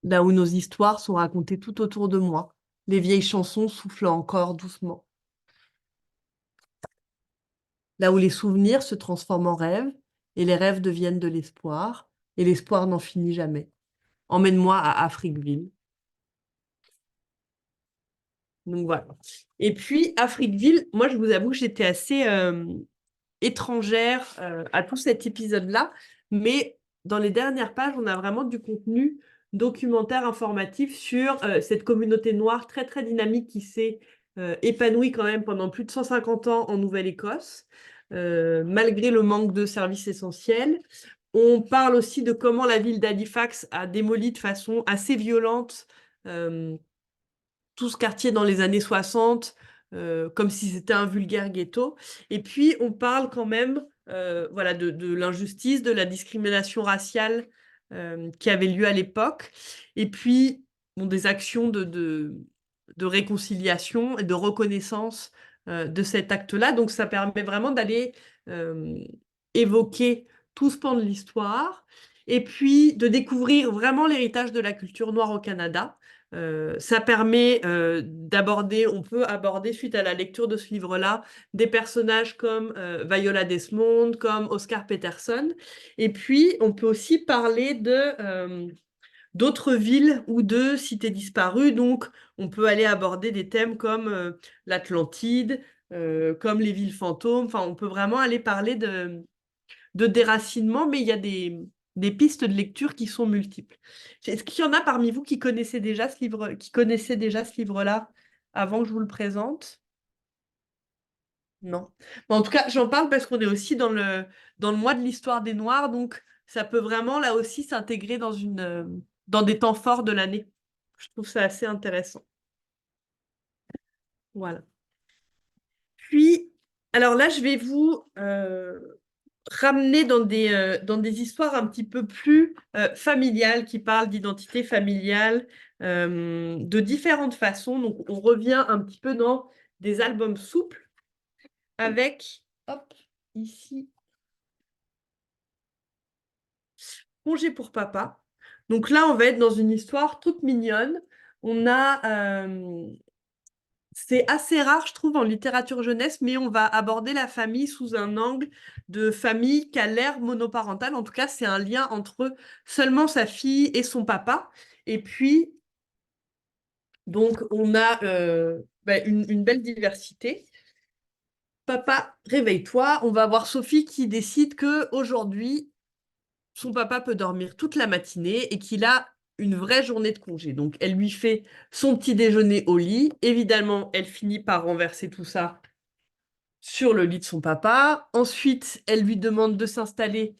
Là où nos histoires sont racontées tout autour de moi, les vieilles chansons soufflant encore doucement. Là où les souvenirs se transforment en rêves, et les rêves deviennent de l'espoir, et l'espoir n'en finit jamais. Emmène-moi à Afriqueville. Donc voilà. Et puis, Afriqueville, moi, je vous avoue que j'étais assez étrangère à tout cet épisode-là, mais dans les dernières pages, on a vraiment du contenu documentaire informatif sur cette communauté noire très, très dynamique qui s'est épanouie quand même pendant plus de 150 ans en Nouvelle-Écosse, malgré le manque de services essentiels. On parle aussi de comment la ville d'Halifax a démoli de façon assez violente tout ce quartier dans les années 60, comme si c'était un vulgaire ghetto. Et puis, on parle quand même voilà, de l'injustice, de la discrimination raciale qui avait lieu à l'époque. Et puis, bon, des actions de réconciliation et de reconnaissance de cet acte-là. Donc, ça permet vraiment d'aller évoquer tout ce pan de l'histoire et puis de découvrir vraiment l'héritage de la culture noire au Canada. Ça permet d'aborder, on peut aborder, suite à la lecture de ce livre-là, des personnages comme Viola Desmond, comme Oscar Peterson. Et puis, on peut aussi parler d'autres villes ou de cités disparues. Donc, on peut aller aborder des thèmes comme l'Atlantide, comme les villes fantômes. Enfin, on peut vraiment aller parler de déracinement, mais il y a des pistes de lecture qui sont multiples. Est-ce qu'il y en a parmi vous qui connaissaient déjà ce livre, qui connaissaient déjà ce livre-là avant que je vous le présente? Non. Bon, en tout cas, j'en parle parce qu'on est aussi dans le mois de l'histoire des Noirs, donc ça peut vraiment, là aussi, s'intégrer dans des temps forts de l'année. Je trouve ça assez intéressant. Voilà. Puis, alors là, je vais vous ramener dans des histoires un petit peu plus familiales, qui parlent d'identité familiale de différentes façons. Donc, on revient un petit peu dans des albums souples avec, hop, ici, Congé pour papa. Donc là, on va être dans une histoire toute mignonne. On a, c'est assez rare, je trouve, en littérature jeunesse, mais on va aborder la famille sous un angle de famille qui a l'air monoparentale. En tout cas, c'est un lien entre seulement sa fille et son papa. Et puis, donc, on a une belle diversité. Papa, réveille-toi. On va avoir Sophie qui décide que aujourd'hui, son papa peut dormir toute la matinée et qu'il a une vraie journée de congé. Donc, elle lui fait son petit déjeuner au lit. Évidemment, elle finit par renverser tout ça sur le lit de son papa. Ensuite, elle lui demande de s'installer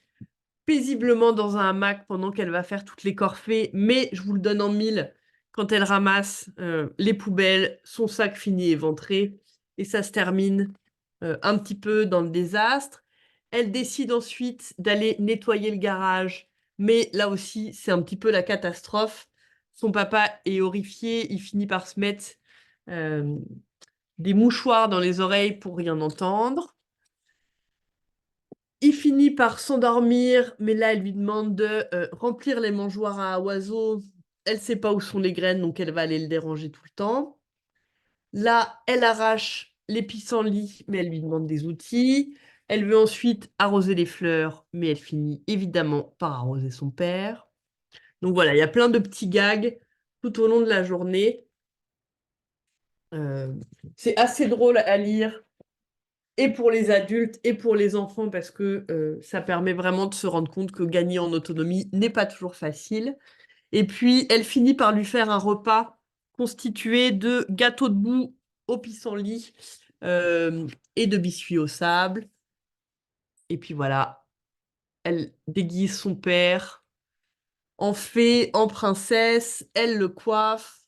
paisiblement dans un hamac pendant qu'elle va faire toutes les corvées. Mais je vous le donne en mille, quand elle ramasse les poubelles, son sac finit éventré et ça se termine un petit peu dans le désastre. Elle décide ensuite d'aller nettoyer le garage, mais là aussi, c'est un petit peu la catastrophe. Son papa est horrifié, il finit par se mettre euh, des mouchoirs dans les oreilles pour rien entendre. Il finit par s'endormir, mais là, elle lui demande de remplir les mangeoires à oiseaux. Elle ne sait pas où sont les graines, donc elle va aller le déranger tout le temps. Là, elle arrache les pissenlits, mais elle lui demande des outils. Elle veut ensuite arroser les fleurs, mais elle finit évidemment par arroser son père. Donc voilà, il y a plein de petits gags tout au long de la journée. Euh, c'est assez drôle à lire, et pour les adultes et pour les enfants, parce que ça permet vraiment de se rendre compte que gagner en autonomie n'est pas toujours facile. Et puis, elle finit par lui faire un repas constitué de gâteaux de boue au pissenlit et de biscuits au sable. Et puis voilà, elle déguise son père en fée, en princesse, elle le coiffe,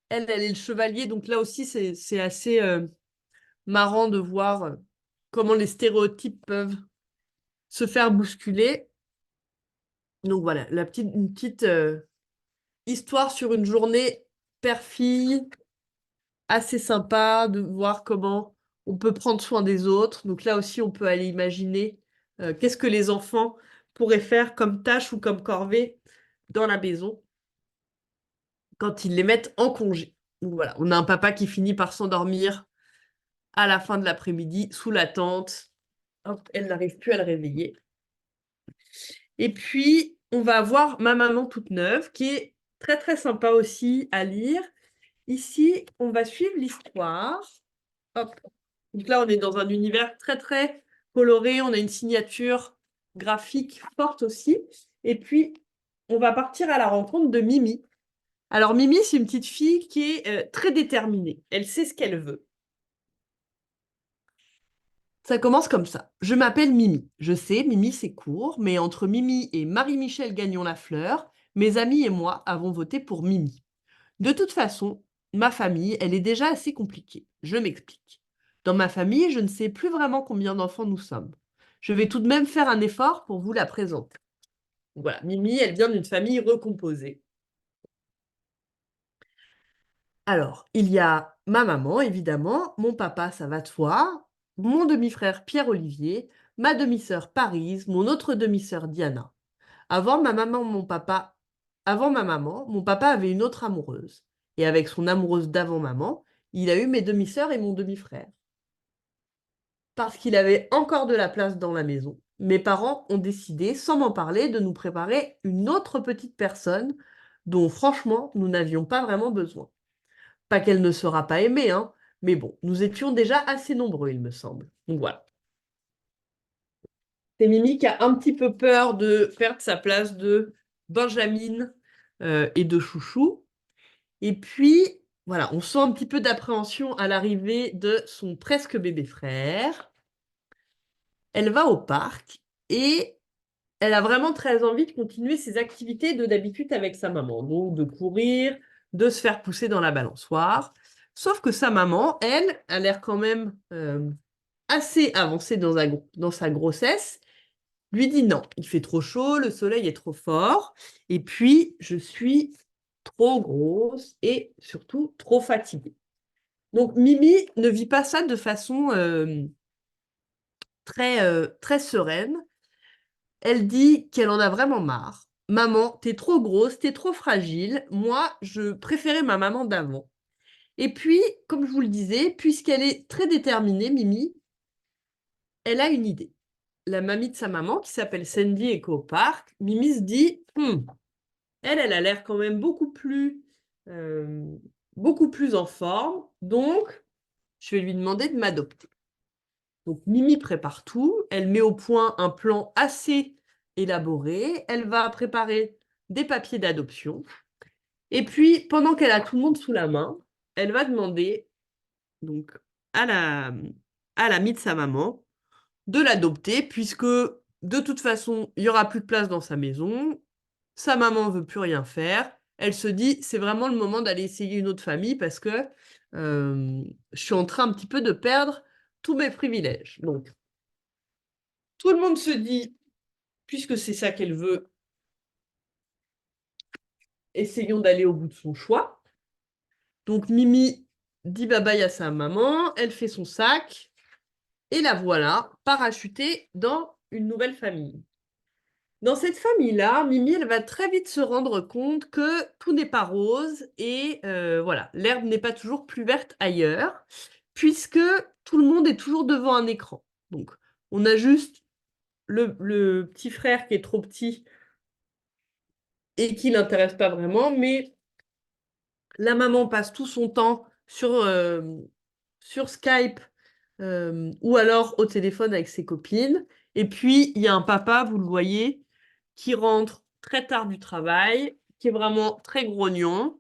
elle est le chevalier. Donc là aussi, c'est assez marrant de voir comment les stéréotypes peuvent se faire bousculer. Donc voilà, une petite histoire sur une journée père-fille, assez sympa de voir comment on peut prendre soin des autres. Donc là aussi, on peut aller imaginer qu'est-ce que les enfants pourraient faire comme tâche ou comme corvée dans la maison quand ils les mettent en congé. Donc voilà, on a un papa qui finit par s'endormir à la fin de l'après-midi sous la tente. Hop, elle n'arrive plus à le réveiller. Et puis, on va avoir Ma maman toute neuve, qui est très très sympa aussi à lire. Ici, on va suivre l'histoire. Hop. Donc là, on est dans un univers très très coloré. On a une signature graphique forte aussi. Et puis, on va partir à la rencontre de Mimi. Alors, Mimi, c'est une petite fille qui est très déterminée. Elle sait ce qu'elle veut. Ça commence comme ça. Je m'appelle Mimi. Je sais, Mimi, c'est court, mais entre Mimi et Marie-Michel Gagnon-Lafleur, mes amis et moi avons voté pour Mimi. De toute façon, ma famille, elle est déjà assez compliquée. Je m'explique. Dans ma famille, je ne sais plus vraiment combien d'enfants nous sommes. Je vais tout de même faire un effort pour vous la présenter. Voilà, Mimi, elle vient d'une famille recomposée. Alors, il y a ma maman, évidemment, mon papa, ça va de soi, mon demi-frère Pierre-Olivier, ma demi-sœur Parise, mon autre demi-sœur Diana. Avant ma maman, mon papa avait une autre amoureuse. Et avec son amoureuse d'avant maman, il a eu mes demi-sœurs et mon demi-frère. Parce qu'il avait encore de la place dans la maison, mes parents ont décidé, sans m'en parler, de nous préparer une autre petite personne dont, franchement, nous n'avions pas vraiment besoin. Pas qu'elle ne sera pas aimée, hein, mais bon, nous étions déjà assez nombreux, il me semble. Donc voilà. C'est Mimi qui a un petit peu peur de perdre sa place de Benjamin et de Chouchou. Et puis, voilà, on sent un petit peu d'appréhension à l'arrivée de son presque bébé frère. Elle va au parc et elle a vraiment très envie de continuer ses activités de d'habitude avec sa maman. Donc, de courir, de se faire pousser dans la balançoire. Sauf que sa maman, elle, a l'air quand même assez avancée dans sa grossesse, lui dit non, il fait trop chaud, le soleil est trop fort, et puis je suis trop grosse et surtout trop fatiguée. Donc Mimi ne vit pas ça de façon très sereine. Elle dit qu'elle en a vraiment marre. Maman, t'es trop grosse, t'es trop fragile. Moi, je préférais ma maman d'avant. Et puis, comme je vous le disais, puisqu'elle est très déterminée, Mimi, elle a une idée. La mamie de sa maman, qui s'appelle Sandy et au parc, Mimi se dit, elle a l'air quand même euh, beaucoup plus en forme, donc je vais lui demander de m'adopter. Donc Mimi prépare tout, elle met au point un plan assez élaboré, elle va préparer des papiers d'adoption, et puis pendant qu'elle a tout le monde sous la main, elle va demander donc à à l'amie de sa maman de l'adopter, puisque de toute façon, il n'y aura plus de place dans sa maison, sa maman veut plus rien faire, elle se dit, c'est vraiment le moment d'aller essayer une autre famille, parce que je suis en train un petit peu de perdre tous mes privilèges. Donc, tout le monde se dit, puisque c'est ça qu'elle veut, essayons d'aller au bout de son choix. Donc, Mimi dit bye bye à sa maman, elle fait son sac, et la voilà, parachutée dans une nouvelle famille. Dans cette famille-là, Mimi, elle va très vite se rendre compte que tout n'est pas rose et voilà, l'herbe n'est pas toujours plus verte ailleurs, puisque tout le monde est toujours devant un écran. Donc, on a juste le petit frère qui est trop petit et qui l'intéresse pas vraiment, mais la maman passe tout son temps sur Skype ou alors au téléphone avec ses copines. Et puis, il y a un papa, vous le voyez, qui rentre très tard du travail, qui est vraiment très grognon.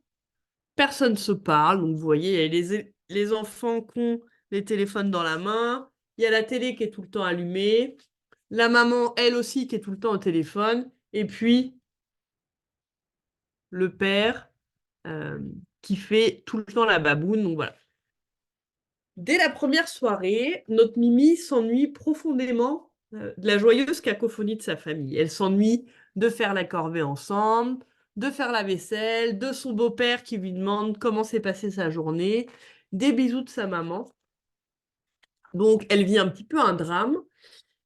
Personne ne se parle. Donc, vous voyez, il y a les enfants qui ont les téléphones dans la main. Il y a la télé qui est tout le temps allumée. La maman, elle aussi, qui est tout le temps au téléphone. Et puis, le père euh, qui fait tout le temps la baboune. Donc, voilà. Dès la première soirée, notre Mimi s'ennuie profondément de la joyeuse cacophonie de sa famille. Elle s'ennuie de faire la corvée ensemble, de faire la vaisselle, de son beau-père qui lui demande comment s'est passée sa journée, des bisous de sa maman. Donc, elle vit un petit peu un drame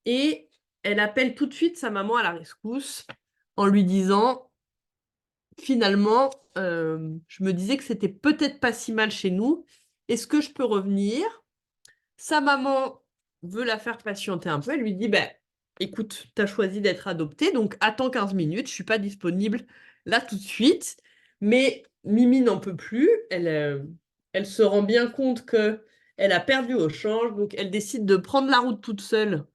et elle appelle tout de suite sa maman à la rescousse en lui disant, finalement, je me disais que c'était peut-être pas si mal chez nous. Est-ce que je peux revenir? Sa maman veut la faire patienter un peu. Elle lui dit, bah, écoute, tu as choisi d'être adoptée, donc attends 15 minutes, je ne suis pas disponible là tout de suite. Mais Mimi n'en peut plus. Elle se rend bien compte qu'elle a perdu au change, donc elle décide de prendre la route toute seule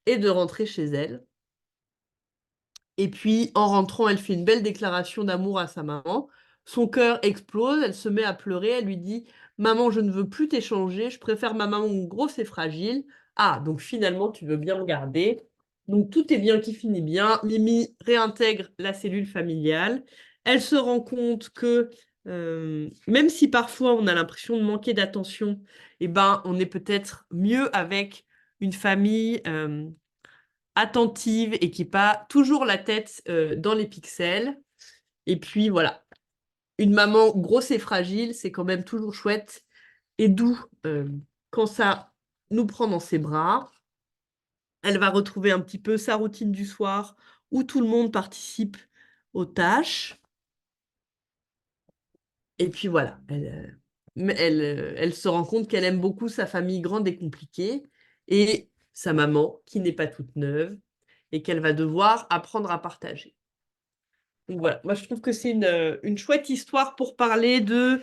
et de rentrer chez elle. Et puis, en rentrant, elle fait une belle déclaration d'amour à sa maman. Son cœur explose, elle se met à pleurer, elle lui dit, maman, je ne veux plus t'échanger, je préfère ma maman grosse et fragile. Ah, donc finalement, tu veux bien me garder. Donc tout est bien qui finit bien. Mimi réintègre la cellule familiale. Elle se rend compte que Même si parfois on a l'impression de manquer d'attention, eh ben, on est peut-être mieux avec une famille attentive et qui n'a pas toujours la tête dans les pixels. Et puis voilà, une maman grosse et fragile, c'est quand même toujours chouette et doux quand ça nous prend dans ses bras. Elle va retrouver un petit peu sa routine du soir où tout le monde participe aux tâches. Et puis voilà, elle se rend compte qu'elle aime beaucoup sa famille grande et compliquée et sa maman qui n'est pas toute neuve et qu'elle va devoir apprendre à partager. Donc voilà, moi je trouve que c'est une chouette histoire pour parler de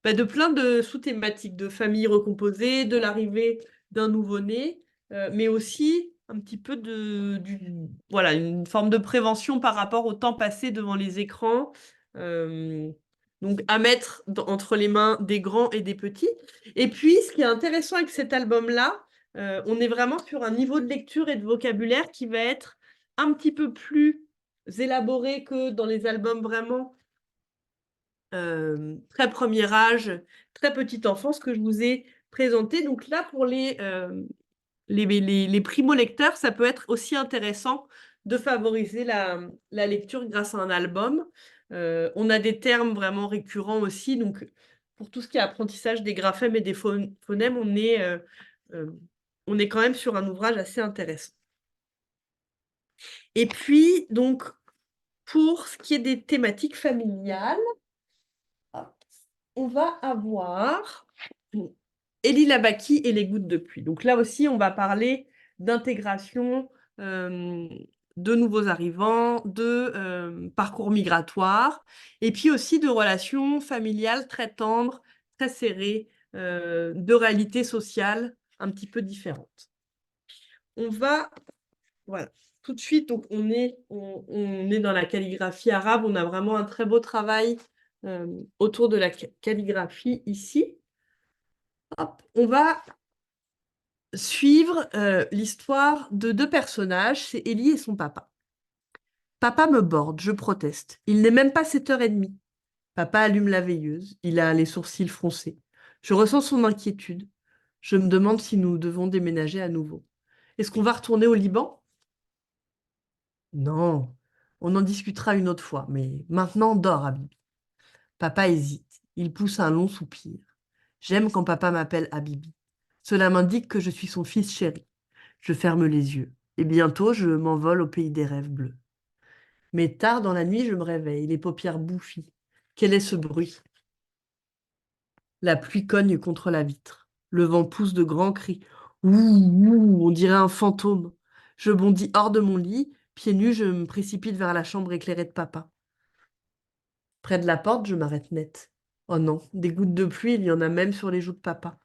plein de sous-thématiques, de famille recomposée, de l'arrivée d'un nouveau-né, mais aussi un petit peu voilà, une forme de prévention par rapport au temps passé devant les écrans. euh, donc à mettre entre les mains des grands et des petits. Et puis, ce qui est intéressant avec cet album-là, on est vraiment sur un niveau de lecture et de vocabulaire qui va être un petit peu plus élaboré que dans les albums vraiment très premier âge, très petite enfance que je vous ai présenté. Donc là, pour les primo-lecteurs, ça peut être aussi intéressant de favoriser la lecture grâce à un album. On a des termes vraiment récurrents aussi. Donc, pour tout ce qui est apprentissage des graphèmes et des phonèmes, euh, on est quand même sur un ouvrage assez intéressant. Et puis, donc, pour ce qui est des thématiques familiales, on va avoir Élie Labaki et les gouttes de pluie. Donc là aussi, on va parler d'intégration de nouveaux arrivants, de parcours migratoires, et puis aussi de relations familiales très tendres, très serrées, de réalités sociales un petit peu différentes. On va, voilà, tout de suite, donc on est dans la calligraphie arabe, on a vraiment un très beau travail autour de la calligraphie ici. Hop, on va suivre l'histoire de deux personnages, c'est Ellie et son papa. Papa me borde, je proteste. Il n'est même pas 7h30. Papa allume la veilleuse, il a les sourcils froncés. Je ressens son inquiétude. Je me demande si nous devons déménager à nouveau. Est-ce qu'on va retourner au Liban? Non, on en discutera une autre fois, mais maintenant dors, Habibi. Papa hésite, il pousse un long soupir. J'aime quand papa m'appelle Habibi. Cela m'indique que je suis son fils chéri. Je ferme les yeux, et bientôt je m'envole au pays des rêves bleus. Mais tard dans la nuit, je me réveille, les paupières bouffies. Quel est ce bruit? La pluie cogne contre la vitre. Le vent pousse de grands cris. Ouh, ouh, on dirait un fantôme. Je bondis hors de mon lit, pieds nus, je me précipite vers la chambre éclairée de papa. Près de la porte, je m'arrête net. Oh non, des gouttes de pluie, il y en a même sur les joues de papa.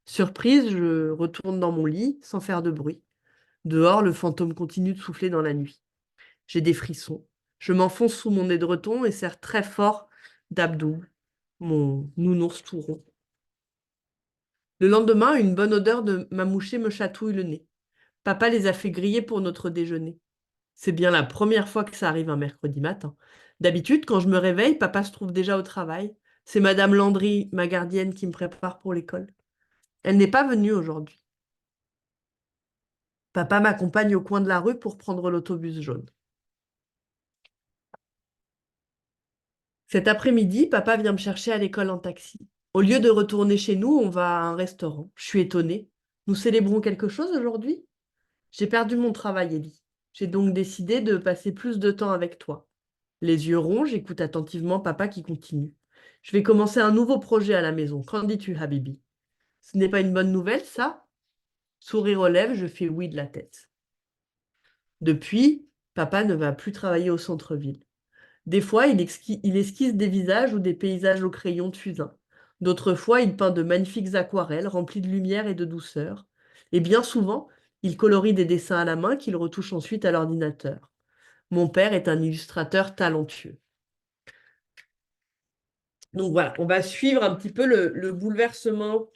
Surprise, je retourne dans mon lit sans faire de bruit. Dehors, le fantôme continue de souffler dans la nuit. J'ai des frissons. Je m'enfonce sous mon édredon et serre très fort d'Abdoul, mon nounours tout rond. Le lendemain, une bonne odeur de mamouché me chatouille le nez. Papa les a fait griller pour notre déjeuner. C'est bien la première fois que ça arrive un mercredi matin. D'habitude, quand je me réveille, papa se trouve déjà au travail. C'est Madame Landry, ma gardienne, qui me prépare pour l'école. Elle n'est pas venue aujourd'hui. Papa m'accompagne au coin de la rue pour prendre l'autobus jaune. Cet après-midi, papa vient me chercher à l'école en taxi. Au lieu de retourner chez nous, on va à un restaurant. Je suis étonnée. Nous célébrons quelque chose aujourd'hui? J'ai perdu mon travail, Ellie. J'ai donc décidé de passer plus de temps avec toi. Les yeux ronds, j'écoute attentivement papa qui continue. Je vais commencer un nouveau projet à la maison. Qu'en dis-tu, Habibi? Ce n'est pas une bonne nouvelle, ça? Sourire aux lèvres, je fais oui de la tête. Depuis, papa ne va plus travailler au centre-ville. Des fois, il esquisse des visages ou des paysages au crayon de fusain. D'autres fois, il peint de magnifiques aquarelles remplies de lumière et de douceur. Et bien souvent, il colorie des dessins à la main qu'il retouche ensuite à l'ordinateur. Mon père est un illustrateur talentueux. Donc voilà, on va suivre un petit peu le bouleversement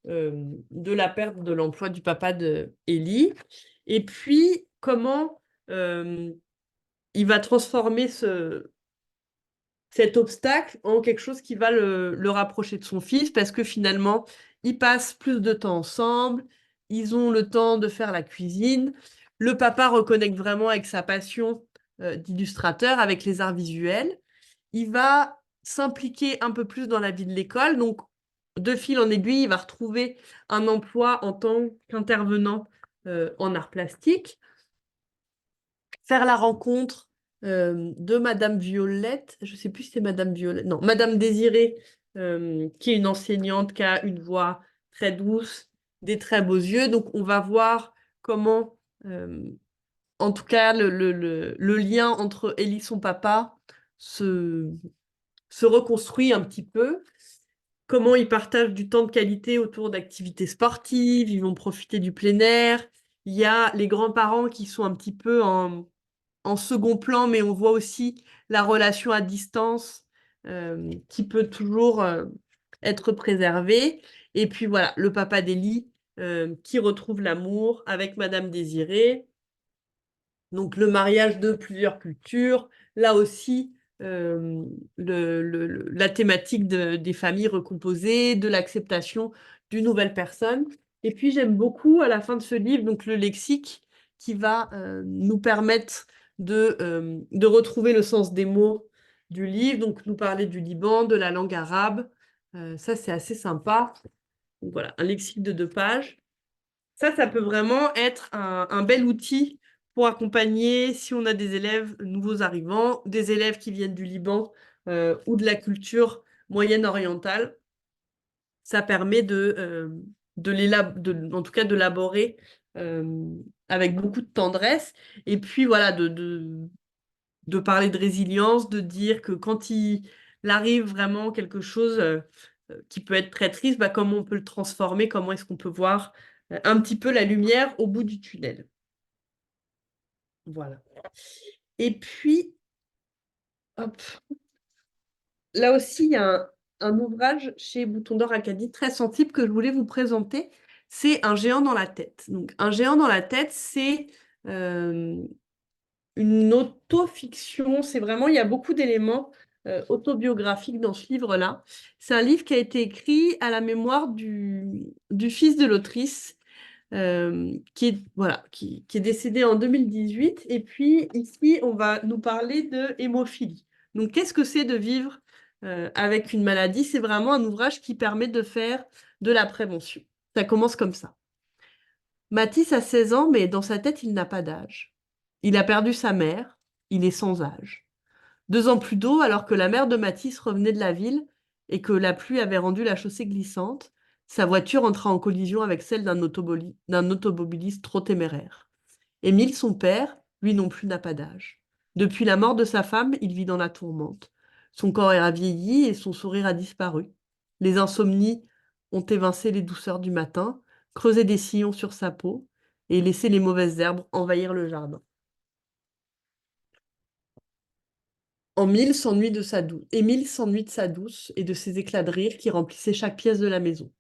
de la perte de l'emploi du papa de Ellie. Et puis, comment il va transformer cet obstacle en quelque chose qui va le rapprocher de son fils parce que finalement, ils passent plus de temps ensemble, ils ont le temps de faire la cuisine. Le papa reconnecte vraiment avec sa passion d'illustrateur, avec les arts visuels. Il va s'impliquer un peu plus dans la vie de l'école. Donc, de fil en aiguille, il va retrouver un emploi en tant qu'intervenant en arts plastiques, faire la rencontre de Madame Violette, je ne sais plus si c'est Madame Violette, non, Madame Désirée, qui est une enseignante qui a une voix très douce, des très beaux yeux. Donc, on va voir comment, en tout cas, le lien entre Ellie, son papa, se, se reconstruit un petit peu. Comment ils partagent du temps de qualité autour d'activités sportives, ils vont profiter du plein air. Il y a les grands-parents qui sont un petit peu en second plan, mais on voit aussi la relation à distance qui peut toujours être préservée. Et puis voilà, le papa d'Élie qui retrouve l'amour avec Madame Désirée. Donc le mariage de plusieurs cultures, là aussi la thématique des familles recomposées, de l'acceptation d'une nouvelle personne. Et puis j'aime beaucoup à la fin de ce livre donc le lexique qui va nous permettre de retrouver le sens des mots du livre, donc nous parler du Liban, de la langue arabe. Ça c'est assez sympa. Donc voilà, un lexique de 2 pages. Ça peut vraiment être un bel outil pour accompagner, si on a des élèves nouveaux arrivants, des élèves qui viennent du Liban ou de la culture moyenne orientale. Ça permet en tout cas de l'élaborer avec beaucoup de tendresse. Et puis voilà, de parler de résilience, de dire que quand il arrive vraiment quelque chose qui peut être très triste, bah, comment on peut le transformer, comment est-ce qu'on peut voir un petit peu la lumière au bout du tunnel. Voilà. Et puis, hop, là aussi, il y a un ouvrage chez Bouton d'Or Acadie très sensible que je voulais vous présenter. C'est Un géant dans la tête. Donc, Un géant dans la tête, c'est euh, une autofiction. C'est vraiment, il y a beaucoup d'éléments autobiographiques dans ce livre-là. C'est un livre qui a été écrit à la mémoire du fils de l'autrice qui est décédé en 2018. Et puis ici, on va nous parler de hémophilie. Donc, qu'est-ce que c'est de vivre avec une maladie? C'est vraiment un ouvrage qui permet de faire de la prévention. Ça commence comme ça. Mathis a 16 ans, mais dans sa tête, il n'a pas d'âge. Il a perdu sa mère, il est sans âge. 2 ans plus tôt, alors que la mère de Mathis revenait de la ville et que la pluie avait rendu la chaussée glissante, sa voiture entra en collision avec celle d'un automobiliste trop téméraire. Émile, son père, lui non plus n'a pas d'âge. Depuis la mort de sa femme, il vit dans la tourmente. Son corps a vieilli et son sourire a disparu. Les insomnies ont évincé les douceurs du matin, creusé des sillons sur sa peau et laissé les mauvaises herbes envahir le jardin. Émile s'ennuie de sa douce et de ses éclats de rire qui remplissaient chaque pièce de la maison.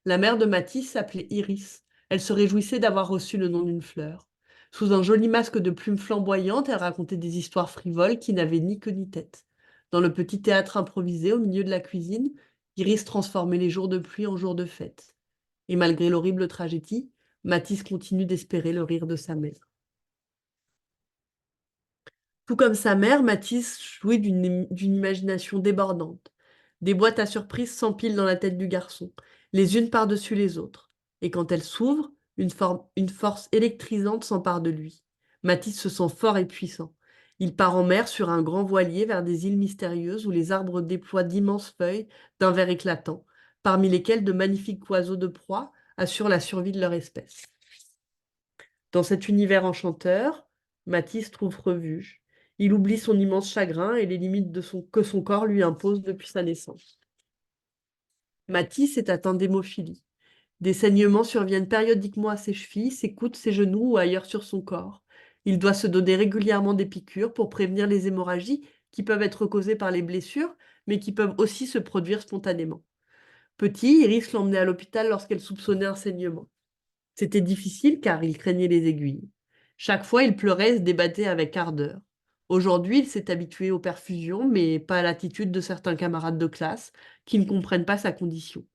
La mère de Mathis s'appelait Iris. Elle se réjouissait d'avoir reçu le nom d'une fleur. Sous un joli masque de plumes flamboyantes, elle racontait des histoires frivoles qui n'avaient ni queue ni tête. Dans le petit théâtre improvisé au milieu de la cuisine, Iris transformait les jours de pluie en jours de fête. Et malgré l'horrible tragédie, Mathis continue d'espérer le rire de sa mère. Tout comme sa mère, Mathis jouit d'une imagination débordante. Des boîtes à surprises s'empilent dans la tête du garçon, les unes par-dessus les autres. Et quand elles s'ouvrent, une force électrisante s'empare de lui. Mathis se sent fort et puissant. Il part en mer sur un grand voilier vers des îles mystérieuses où les arbres déploient d'immenses feuilles d'un vert éclatant, parmi lesquelles de magnifiques oiseaux de proie assurent la survie de leur espèce. Dans cet univers enchanteur, Matisse trouve refuge. Il oublie son immense chagrin et les limites que son corps lui impose depuis sa naissance. Matisse est atteint d'hémophilie. Des saignements surviennent périodiquement à ses chevilles, ses coudes, ses genoux ou ailleurs sur son corps. Il doit se donner régulièrement des piqûres pour prévenir les hémorragies qui peuvent être causées par les blessures, mais qui peuvent aussi se produire spontanément. Petit, Iris l'emmenait à l'hôpital lorsqu'elle soupçonnait un saignement. C'était difficile car il craignait les aiguilles. Chaque fois, il pleurait et se débattait avec ardeur. Aujourd'hui, il s'est habitué aux perfusions, mais pas à l'attitude de certains camarades de classe qui ne comprennent pas sa condition.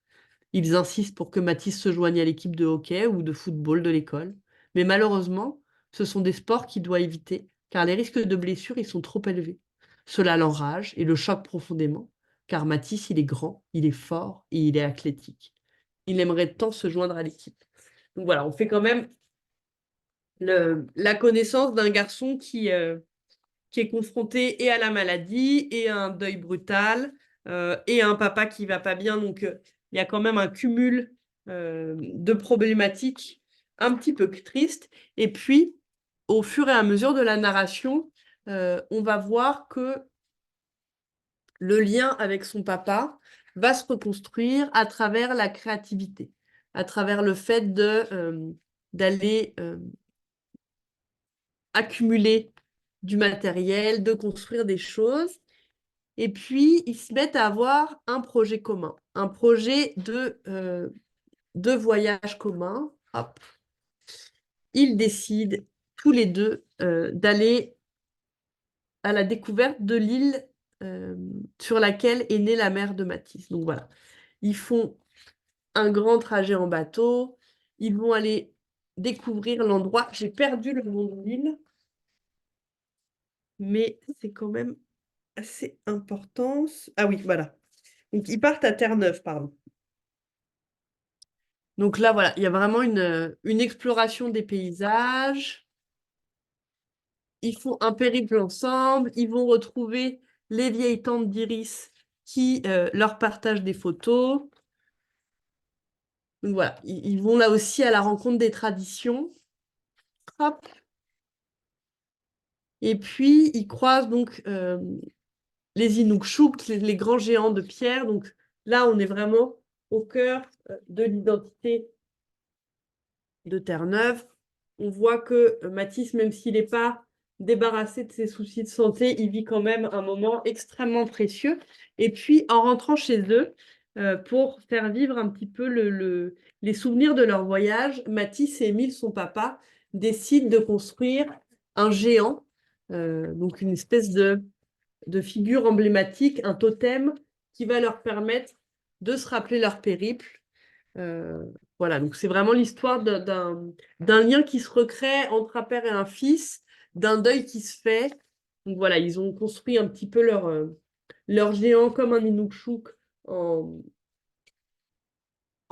Ils insistent pour que Mathis se joigne à l'équipe de hockey ou de football de l'école. Mais malheureusement, ce sont des sports qu'il doit éviter, car les risques de blessures y sont trop élevés. Cela l'enrage et le choque profondément, car Mathis, il est grand, il est fort et il est athlétique. Il aimerait tant se joindre à l'équipe. Donc voilà, on fait quand même la connaissance d'un garçon qui est confronté et à la maladie, et à un deuil brutal, et à un papa qui va pas bien. Donc, il y a quand même un cumul de problématiques un petit peu tristes. Et puis, au fur et à mesure de la narration, on va voir que le lien avec son papa va se reconstruire à travers la créativité, à travers le fait d'aller accumuler du matériel, de construire des choses. Et puis, ils se mettent à avoir un projet commun, un projet de voyage commun. Hop. Ils décident tous les deux d'aller à la découverte de l'île sur laquelle est née la mère de Matisse. Donc voilà, ils font un grand trajet en bateau, ils vont aller découvrir l'endroit. J'ai perdu le nom de l'île, mais c'est quand même assez important. Ah oui, voilà. Donc, ils partent à Terre-Neuve, pardon. Donc là, voilà, il y a vraiment une exploration des paysages. Ils font un périple ensemble. Ils vont retrouver les vieilles tantes d'Iris qui leur partagent des photos. Donc voilà, ils vont là aussi à la rencontre des traditions. Hop. Et puis, ils croisent donc les Inukshuk, les grands géants de pierre. Donc là, on est vraiment au cœur de l'identité de Terre-Neuve. On voit que Mathis, même s'il n'est pas débarrassé de ses soucis de santé, il vit quand même un moment extrêmement précieux. Et puis, en rentrant chez eux, pour faire vivre un petit peu les souvenirs de leur voyage, Mathis et Émile, son papa, décident de construire un géant, donc une espèce de figure emblématique, un totem qui va leur permettre de se rappeler leur périple. Voilà, donc c'est vraiment l'histoire d'un lien qui se recrée entre un père et un fils, d'un deuil qui se fait. Donc voilà, ils ont construit un petit peu leur géant comme un Inukshuk en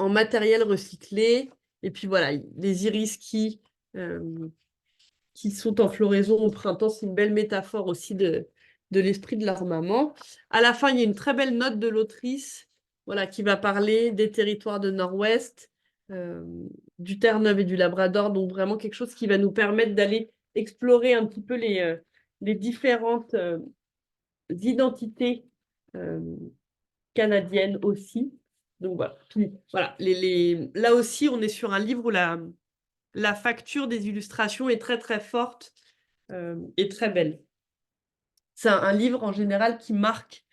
matériel recyclé. Et puis voilà, les iris qui sont en floraison au printemps, c'est une belle métaphore aussi de l'esprit de leur maman. À la fin, il y a une très belle note de l'autrice, voilà, qui va parler des territoires de Nord-Ouest, euh, du Terre-Neuve et du Labrador, donc vraiment quelque chose qui va nous permettre d'aller explorer un petit peu les différentes identités euh, canadiennes aussi. Donc voilà. Puis, voilà. Là aussi, on est sur un livre où la facture des illustrations est très très forte et très belle. C'est un livre en général qui marque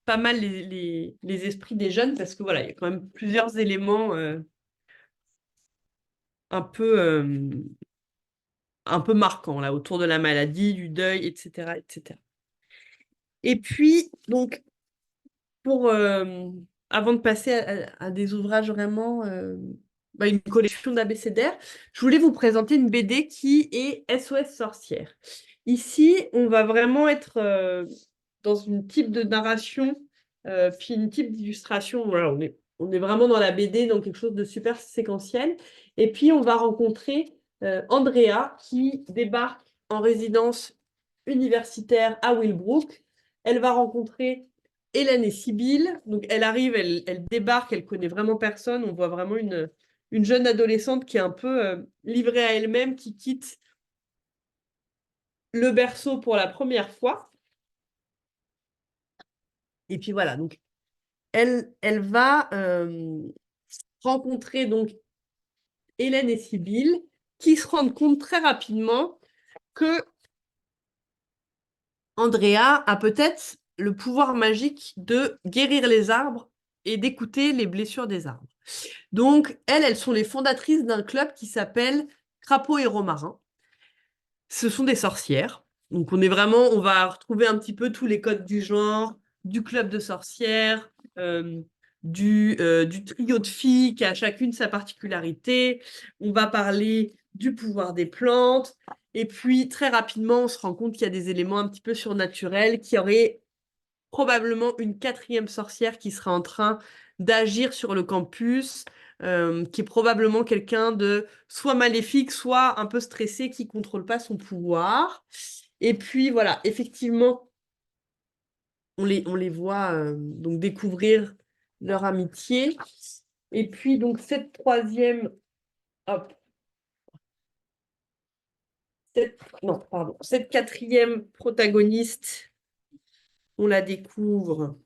pas mal les esprits des jeunes parce que voilà, il y a quand même plusieurs éléments un peu, euh, un peu marquants là, autour de la maladie, du deuil, etc. etc. Et puis, donc, pour, avant de passer à des ouvrages vraiment, une collection d'abécédaires, je voulais vous présenter une BD qui est SOS Sorcière. Ici, on va vraiment être dans une type de narration, puis une type d'illustration. Voilà, on est vraiment dans la BD, dans quelque chose de super séquentiel. Et puis, on va rencontrer Andrea qui débarque en résidence universitaire à Willbrook. Elle va rencontrer Hélène et Sibylle. Donc, elle arrive, elle débarque, elle connaît vraiment personne. On voit vraiment une jeune adolescente qui est un peu livrée à elle-même, qui quitte le berceau pour la première fois. Et puis voilà, donc elle va rencontrer donc Hélène et Sibylle qui se rendent compte très rapidement que Andrea a peut-être le pouvoir magique de guérir les arbres et d'écouter les blessures des arbres. Donc, elles sont les fondatrices d'un club qui s'appelle Crapaud et Romarin. Ce sont des sorcières. Donc, on va retrouver un petit peu tous les codes du genre, du club de sorcières, du trio de filles qui a chacune sa particularité. On va parler du pouvoir des plantes. Et puis, très rapidement, on se rend compte qu'il y a des éléments un petit peu surnaturels qui auraient probablement une quatrième sorcière qui serait en train d'agir sur le campus, qui est probablement quelqu'un de soit maléfique, soit un peu stressé, qui contrôle pas son pouvoir. Et puis voilà, effectivement, on les voit donc découvrir leur amitié. Et puis donc cette troisième, hop, non, pardon, cette quatrième protagoniste, on la découvre.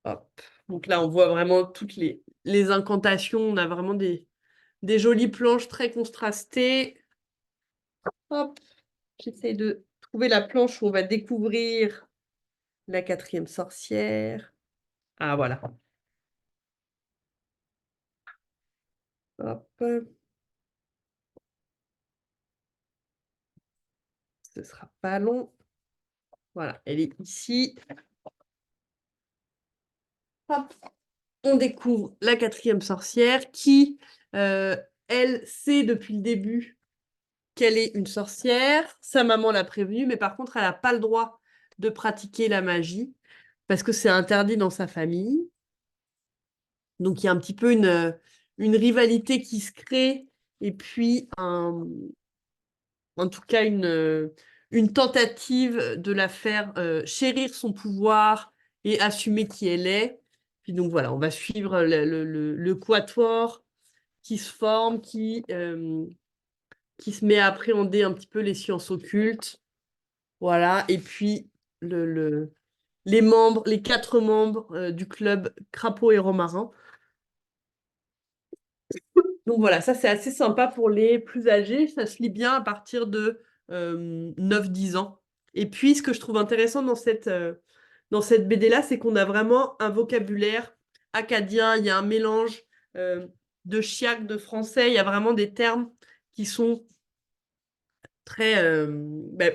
Hop. Donc là, on voit vraiment toutes les incantations. On a vraiment des jolies planches très contrastées. Hop, j'essaie de trouver la planche où on va découvrir la quatrième sorcière. Ah, voilà. Hop, ce sera pas long. Voilà, elle est ici. Hop, on découvre la quatrième sorcière qui, elle, sait depuis le début qu'elle est une sorcière. Sa maman l'a prévenue, mais par contre, elle n'a pas le droit de pratiquer la magie parce que c'est interdit dans sa famille. Donc, il y a un petit peu une rivalité qui se crée et puis, en tout cas, une tentative de la faire chérir son pouvoir et assumer qui elle est. Puis donc, voilà, on va suivre le quatuor qui se forme, qui se met à appréhender un petit peu les sciences occultes. Voilà, et puis les 4 membres du club Crapaud et Romarin. Donc voilà, ça c'est assez sympa pour les plus âgés, ça se lit bien à partir de 9-10 ans. Et puis ce que je trouve intéressant dans cette BD-là, c'est qu'on a vraiment un vocabulaire acadien, il y a un mélange euh, de chiac, de français, il y a vraiment des termes qui sont très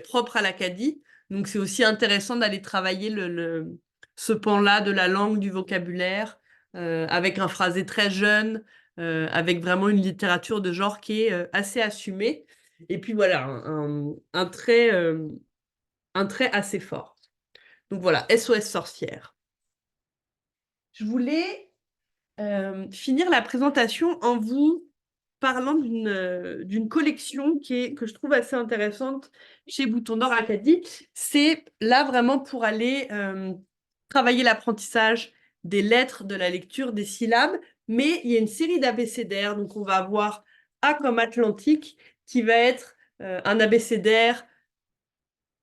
propre à l'Acadie. Donc, c'est aussi intéressant d'aller travailler ce pan-là de la langue, du vocabulaire, avec un phrasé très jeune, avec vraiment une littérature de genre qui est assez assumée. Et puis voilà, un trait assez fort. Donc voilà, SOS sorcière. Je voulais finir la présentation en vous parlant d'une collection que je trouve assez intéressante chez Bouton d'Or Acadie. C'est là vraiment pour aller travailler l'apprentissage des lettres, de la lecture, des syllabes, mais il y a une série d'abécédaires. Donc on va avoir A comme Atlantique, qui va être un abécédaire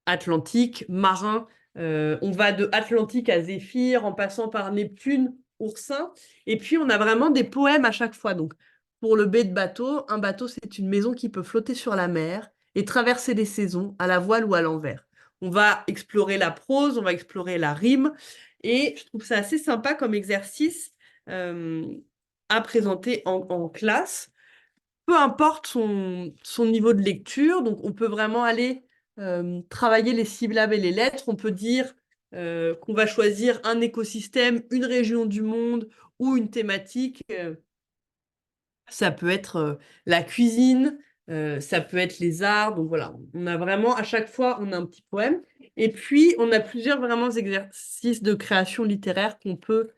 Atlantique, marin. On va de Atlantique à Zéphyr, en passant par Neptune, Oursin. Et puis, on a vraiment des poèmes à chaque fois. Donc, pour le B de bateau, un bateau, c'est une maison qui peut flotter sur la mer et traverser les saisons à la voile ou à l'envers. On va explorer la prose, on va explorer la rime. Et je trouve ça assez sympa comme exercice euh, à présenter en classe, peu importe son niveau de lecture. Donc, on peut vraiment aller travailler les syllabes et les lettres. On peut dire qu'on va choisir un écosystème, une région du monde ou une thématique. Ça peut être la cuisine, ça peut être les arts. Donc voilà, on a vraiment, à chaque fois, on a un petit poème. Et puis, on a plusieurs vraiment exercices de création littéraire qu'on peut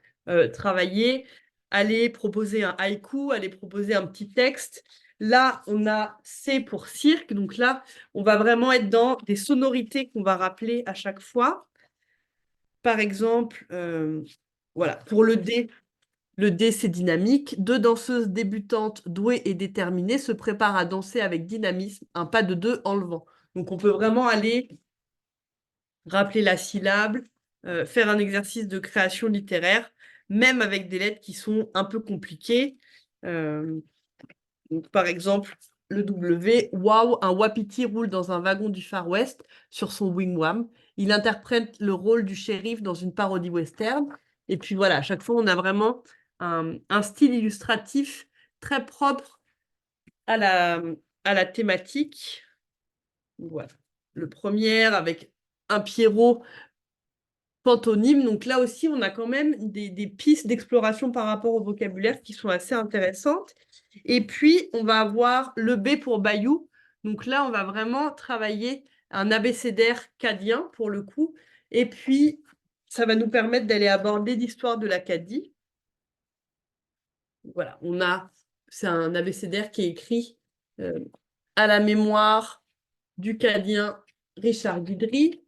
travailler. Aller proposer un haïku, aller proposer un petit texte. Là, on a C pour cirque. Donc là, on va vraiment être dans des sonorités qu'on va rappeler à chaque fois. Par exemple, voilà, pour le D, c'est dynamique. 2 danseuses débutantes douées et déterminées se préparent à danser avec dynamisme, un pas de 2 en levant. Donc, on peut vraiment aller rappeler la syllabe, faire un exercice de création littéraire, même avec des lettres qui sont un peu compliquées. Donc, par exemple, le W, wow, un wapiti roule dans un wagon du Far West sur son wigwam. Il interprète le rôle du shérif dans une parodie western. Et puis voilà, à chaque fois, on a vraiment un style illustratif très propre à la thématique. Voilà. Le premier avec un Pierrot pantonyme. Donc là aussi, on a quand même des pistes d'exploration par rapport au vocabulaire qui sont assez intéressantes. Et puis, on va avoir le B pour Bayou. Donc là, on va vraiment travailler un abécédaire cadien pour le coup. Et puis, ça va nous permettre d'aller aborder l'histoire de l'Acadie. Voilà, c'est un abécédaire qui est écrit euh, à la mémoire du cadien Richard Guidry.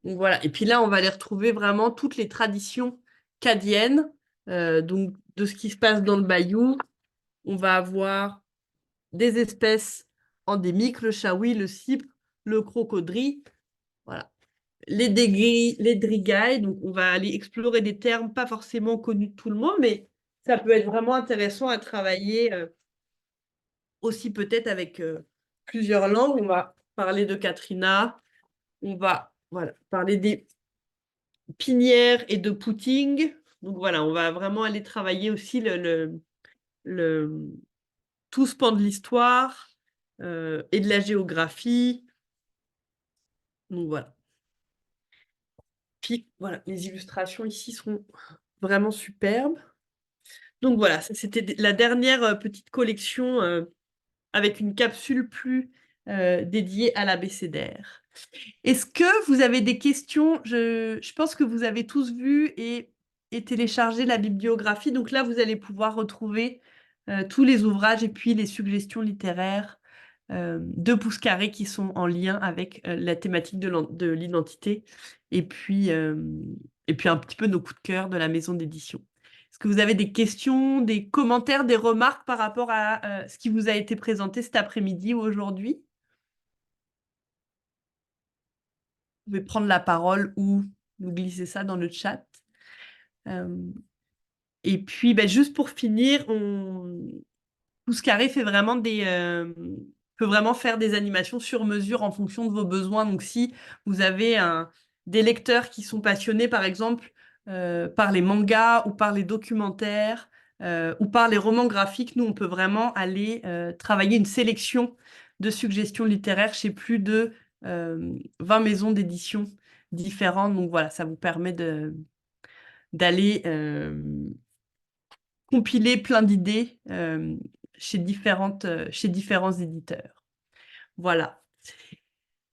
Donc voilà. Et puis là, on va aller retrouver vraiment toutes les traditions cadiennes, donc de ce qui se passe dans le bayou. On va avoir des espèces endémiques, le chaoui, le cypre, le crocodrie, voilà. Les drigailles, donc on va aller explorer des termes pas forcément connus de tout le monde, mais ça peut être vraiment intéressant à travailler aussi peut-être avec plusieurs langues. On va parler de Katrina, on va voilà, parler des pinière et de putting. Donc voilà, on va vraiment aller travailler aussi le tout ce pan de l'histoire et de la géographie. Donc voilà. Puis voilà, les illustrations ici sont vraiment superbes. Donc voilà, c'était la dernière petite collection avec une capsule plus dédiée à l'abécédaire. Est-ce que vous avez des questions? Je pense que vous avez tous vu et téléchargé la bibliographie. Donc là, vous allez pouvoir retrouver tous les ouvrages et puis les suggestions littéraires de Pouscaré qui sont en lien avec la thématique de l'identité et puis un petit peu nos coups de cœur de la maison d'édition. Est-ce que vous avez des questions, des commentaires, des remarques par rapport à ce qui vous a été présenté cet après-midi ou aujourd'hui? Vous pouvez prendre la parole ou nous glisser ça dans le chat. Euh, et puis, ben, juste pour finir, Pouscaré peut vraiment faire des animations sur mesure en fonction de vos besoins. Donc, si vous avez des lecteurs qui sont passionnés, par exemple, par les mangas ou par les documentaires ou par les romans graphiques, nous, on peut vraiment aller travailler une sélection de suggestions littéraires chez plus de 20 maisons d'édition différentes. Donc, voilà, ça vous permet d'aller compiler plein d'idées chez différents éditeurs. Voilà.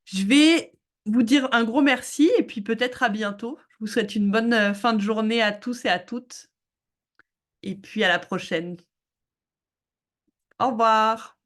Je vais vous dire un gros merci et puis peut-être à bientôt. Je vous souhaite une bonne fin de journée à tous et à toutes. Et puis à la prochaine. Au revoir.